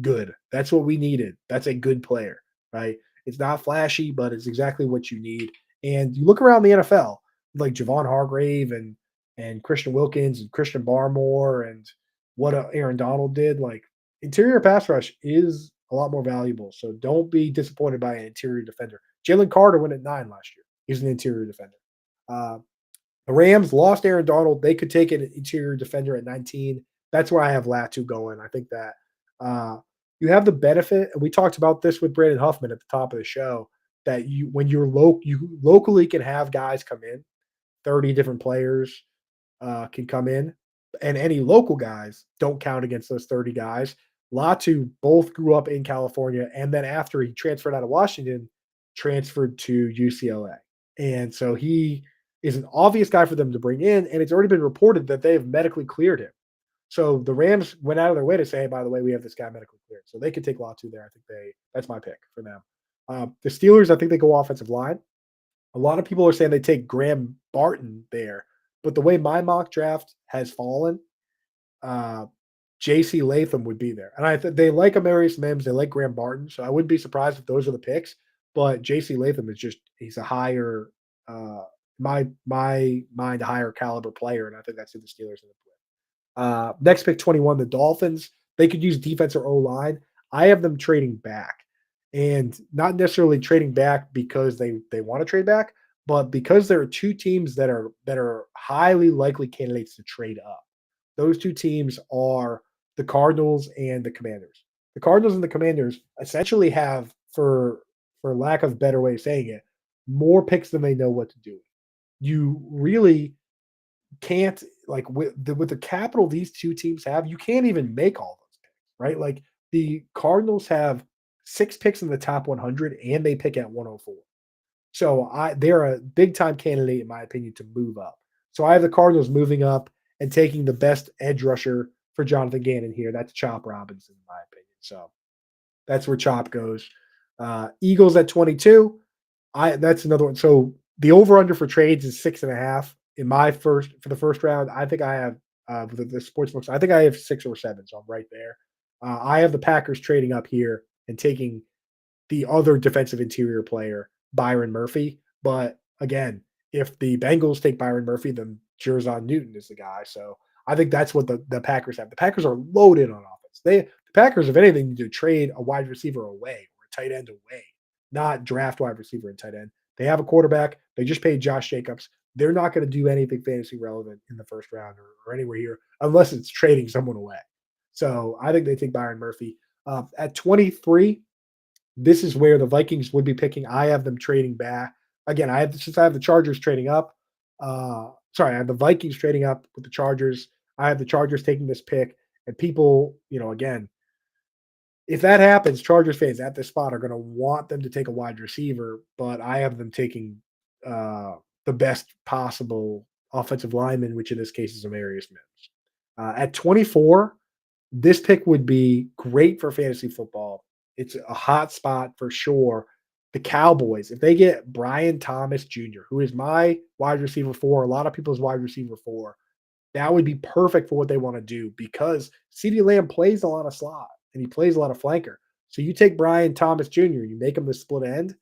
good. That's what we needed. That's a good player, right? It's not flashy, but it's exactly what you need. And you look around the NFL, like Javon Hargrave and Christian Wilkins and Christian Barmore and what Aaron Donald did. Like, interior pass rush is a lot more valuable. So don't be disappointed by an interior defender. Jalen Carter went at 9 last year. He's an interior defender. Uh, the Rams lost Aaron Donald. They could take an interior defender at 19. That's where I have Latu going. I think that you have the benefit, and we talked about this with Brandon Huffman at the top of the show, that when you're you locally can have guys come in, 30 different players can come in, and any local guys don't count against those 30 guys. Latu both grew up in California, and then after he transferred out of Washington, transferred to UCLA. And so he is an obvious guy for them to bring in, and it's already been reported that they have medically cleared him. So the Rams went out of their way to say, hey, by the way, we have this guy medically cleared. So they could take Latu there. I think that's my pick for them. The Steelers, I think they go offensive line. A lot of people are saying they take Graham Barton there, but the way my mock draft has fallen, J.C. Latham would be there, and they like Amarius Mims, they like Graham Barton, so I wouldn't be surprised if those are the picks. But J.C. Latham is he's a higher, my mind, a higher caliber player, and I think that's who the Steelers end up with. Next pick 21, the Dolphins. They could use defense or O line. I have them trading back, and not necessarily trading back because they want to trade back, but because there are two teams that are highly likely candidates to trade up. Those two teams are the Cardinals and the Commanders. The Cardinals and the Commanders essentially have, for lack of a better way of saying it, more picks than they know what to do. You really can't, like, with the capital these two teams have, you can't even make all those picks, right? Like, the Cardinals have 6 picks in the top 100 and they pick at 104. So they're a big time candidate, in my opinion, to move up. So I have the Cardinals moving up and taking the best edge rusher for Jonathan Gannon here. That's Chop Robinson, in my opinion. So that's where Chop goes. Eagles at 22. That's another one. So the over under for trades is 6.5. For the first round, I think I have the sports books. I think I have 6 or 7. So I'm right there. I have the Packers trading up here and taking the other defensive interior player, Byron Murphy. But again, if the Bengals take Byron Murphy, then Jerzon Newton is the guy. So I think that's what the Packers have. The Packers are loaded on offense. The Packers, if anything, need to trade a wide receiver away or a tight end away, not draft wide receiver and tight end. They have a quarterback. They just paid Josh Jacobs. They're not going to do anything fantasy relevant in the first round or anywhere here unless it's trading someone away. So I think they take Byron Murphy. At 23, this is where the Vikings would be picking. I have them trading back. Again, since I have the Chargers trading up. Sorry, I have the Vikings trading up with the Chargers. I have the Chargers taking this pick. And people, again, if that happens, Chargers fans at this spot are going to want them to take a wide receiver, but I have them taking the best possible offensive lineman, which in this case is Amarius Mims. At 24, this pick would be great for fantasy football. It's a hot spot for sure. The Cowboys, if they get Brian Thomas Jr., who is my wide receiver four, a lot of people's wide receiver four, that would be perfect for what they want to do because CeeDee Lamb plays a lot of slot and he plays a lot of flanker. So you take Brian Thomas Jr., you make him the split end,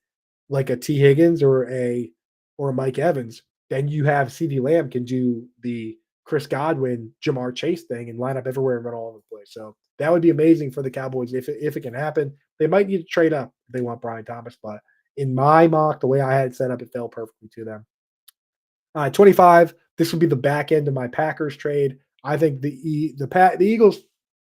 like a T. Higgins or a Mike Evans, then you have CeeDee Lamb can do the Chris Godwin, Jamar Chase thing and line up everywhere and run all over the place. So that would be amazing for the Cowboys if it can happen. They might need to trade up if they want Brian Thomas, but in my mock, the way I had it set up, it fell perfectly to them. 25. This would be the back end of my Packers trade. I think the Eagles.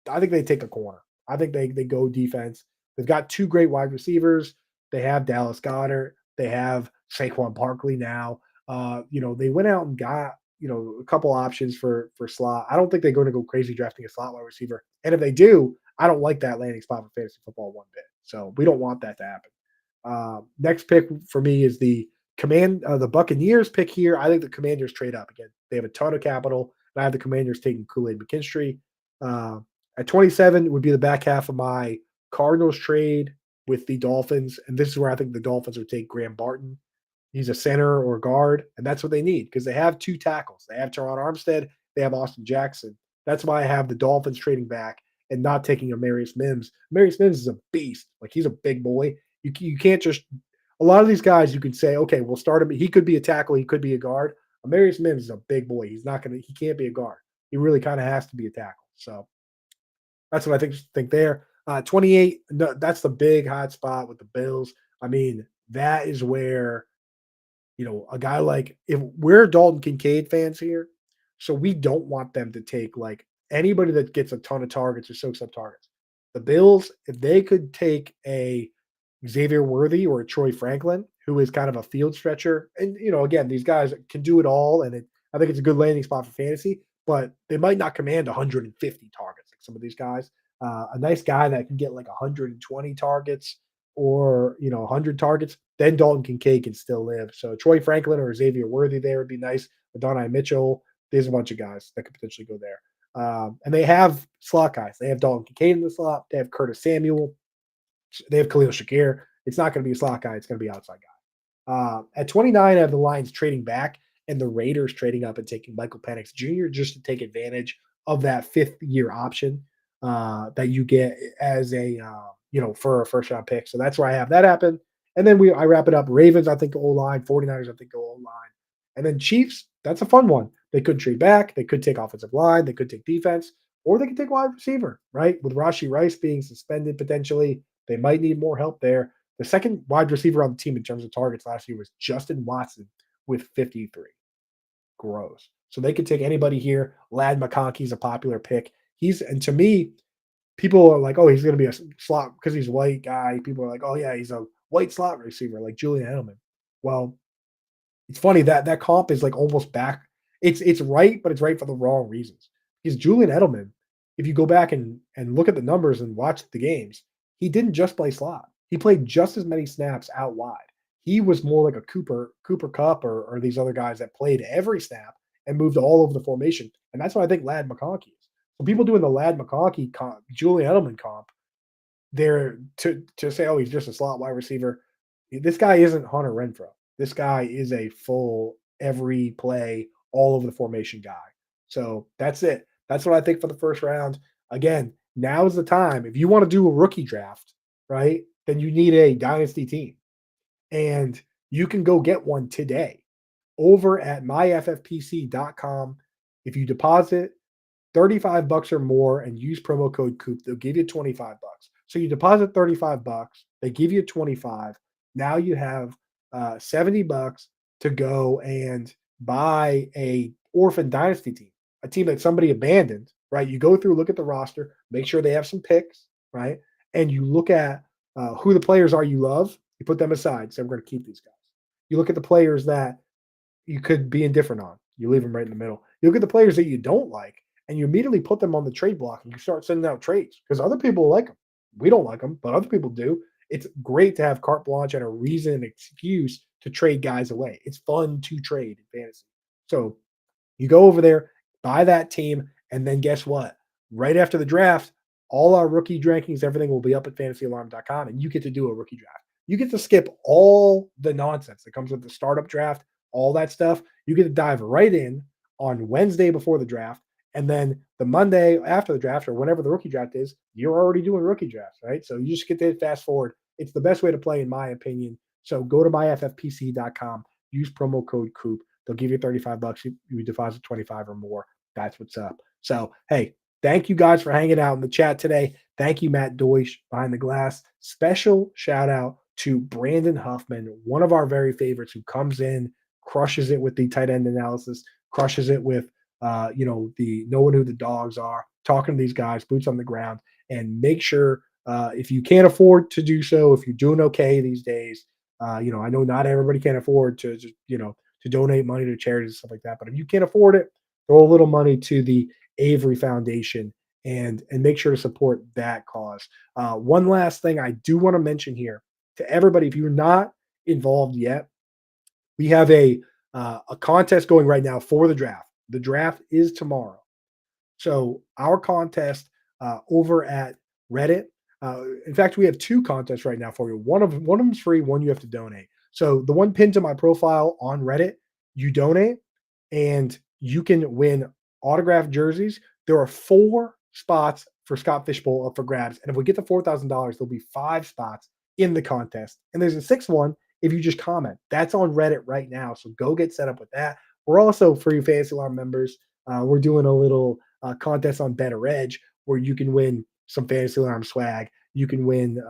I think they take a corner. I think they go defense. They've got two great wide receivers. They have Dallas Goedert. They have Saquon Barkley now. They went out and got a couple options for slot. I don't think they're going to go crazy drafting a slot wide receiver. And if they do, I don't like that landing spot for fantasy football one bit. So we don't want that to happen. Next pick for me is the Buccaneers pick here. I think the Commanders trade up again. They have a ton of capital, and I have the Commanders taking Kool-Aid McKinstry. At 27 would be the back half of my Cardinals trade with the Dolphins, and this is where I think the Dolphins would take Graham Barton. He's a center or guard, and that's what they need because they have two tackles. They have Teron Armstead. They have Austin Jackson. That's why I have the Dolphins trading back and not taking Amarius Mims. Amarius Mims is a beast. Like, he's a big boy. You can't just – a lot of these guys you can say, okay, we'll start him. He could be a tackle. He could be a guard. Amarius Mims is a big boy. He can't be a guard. He really kind of has to be a tackle. So that's what I think there. 28, no, that's the big hot spot with the Bills. I mean, that is where – a guy like if we're Dalton Kincaid fans here, so we don't want them to take like anybody that gets a ton of targets or soaks up targets. The Bills, if they could take a Xavier Worthy or a Troy Franklin, who is kind of a field stretcher, and again, these guys can do it all, and I think it's a good landing spot for fantasy, but they might not command 150 targets like some of these guys. A nice guy that can get like 120 targets or 100 targets, then Dalton Kincaid can still live. So Troy Franklin or Xavier Worthy there would be nice. Adonai Mitchell, there's a bunch of guys that could potentially go there. And they have slot guys. They have Dalton Kincaid in the slot. They have Curtis Samuel. They have Khalil Shakir. It's not going to be a slot guy. It's going to be outside guy. At 29, I have the Lions trading back and the Raiders trading up and taking Michael Penix Jr. just to take advantage of that fifth-year option that you get as a for a first-round pick. So that's where I have that happen. And then I wrap it up. Ravens, I think, go O-line. 49ers, I think, go O-line. And then Chiefs, that's a fun one. They could trade back. They could take offensive line. They could take defense. Or they could take wide receiver, right? With Rashee Rice being suspended potentially, they might need more help there. The second wide receiver on the team in terms of targets last year was Justin Watson with 53. Gross. So they could take anybody here. Lad McConkey's a popular pick. And to me, people are like, oh, he's going to be a slot because he's a white guy. People are like, oh, yeah, he's a white slot receiver like Julian Edelman. Well, it's funny that comp is like almost back. It's right, but it's right for the wrong reasons. Because Julian Edelman, if you go back and look at the numbers and watch the games, he didn't just play slot. He played just as many snaps out wide. He was more like a Cooper Kupp or these other guys that played every snap and moved all over the formation. And that's what I think Lad McConkey is. So people doing the Lad McConkey comp, Julian Edelman comp, they're to say, oh, he's just a slot wide receiver. This guy isn't Hunter Renfrow. This guy is a full every play, all over the formation guy. So that's it. That's what I think for the first round. Again, now is the time. If you want to do a rookie draft, right, then you need a dynasty team. And you can go get one today over at myffpc.com. If you deposit 35 bucks or more and use promo code Coop, they'll give you 25 bucks. So you deposit 35 bucks, they give you 25. Now you have 70 bucks to go and buy a orphan dynasty team, a team that somebody abandoned, right? You go through, look at the roster, make sure they have some picks, right? And you look at who the players are you love, you put them aside. So we're going to keep these guys. You look at the players that you could be indifferent on. You leave them right in the middle. You look at the players that you don't like, and you immediately put them on the trade block, and you start sending out trades because other people like them. We don't like them, but other people do. It's great to have carte blanche and a reason, an excuse to trade guys away. It's fun to trade in fantasy. So you go over there, buy that team, and then guess what? Right after the draft, all our rookie rankings, everything will be up at fantasyalarm.com, and you get to do a rookie draft. You get to skip all the nonsense that comes with the startup draft, all that stuff. You get to dive right in on Wednesday before the draft. And then the Monday after the draft, or whenever the rookie draft is, you're already doing rookie drafts, right? So you just get to fast forward. It's the best way to play, in my opinion. So go to myffpc.com, use promo code Coop. They'll give you 35 bucks. You deposit 25 or more. That's what's up. So, hey, thank you guys for hanging out in the chat today. Thank you, Matt Deutsch behind the glass. Special shout out to Brandon Huffman, one of our very favorites, who comes in, crushes it with the tight end analysis, crushes it with the knowing who the dogs are, talking to these guys, boots on the ground, and make sure if you can't afford to do so, if you're doing okay these days, I know not everybody can afford to just, to donate money to charities and stuff like that. But if you can't afford it, throw a little money to the Avery Foundation and make sure to support that cause. One last thing I do want to mention here to everybody: if you're not involved yet, we have a contest going right now for the draft. The draft is tomorrow. So our contest over at Reddit. In fact, we have two contests right now for you. One of them is free. One you have to donate. So the one pinned to my profile on Reddit, you donate, and you can win autographed jerseys. There are 4 spots for Scott Fishbowl up for grabs, and if we get to $4,000, there'll be 5 spots in the contest, and there's a sixth one if you just comment. That's on Reddit right now. So go get set up with that. We're also, for you Fantasy Alarm members, we're doing a little contest on Better Edge where you can win some Fantasy Alarm swag. You can win,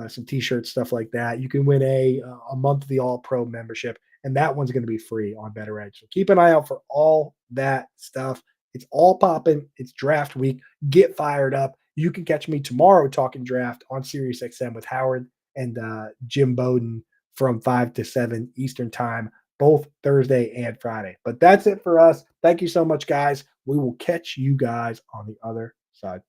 some T-shirts, stuff like that. You can win a monthly All Pro membership, and that one's going to be free on Better Edge. So keep an eye out for all that stuff. It's all popping. It's draft week. Get fired up. You can catch me tomorrow talking draft on Sirius XM with Howard and Jim Bowden from 5 to 7 Eastern time, both Thursday and Friday. But that's it for us. Thank you so much, guys. We will catch you guys on the other side.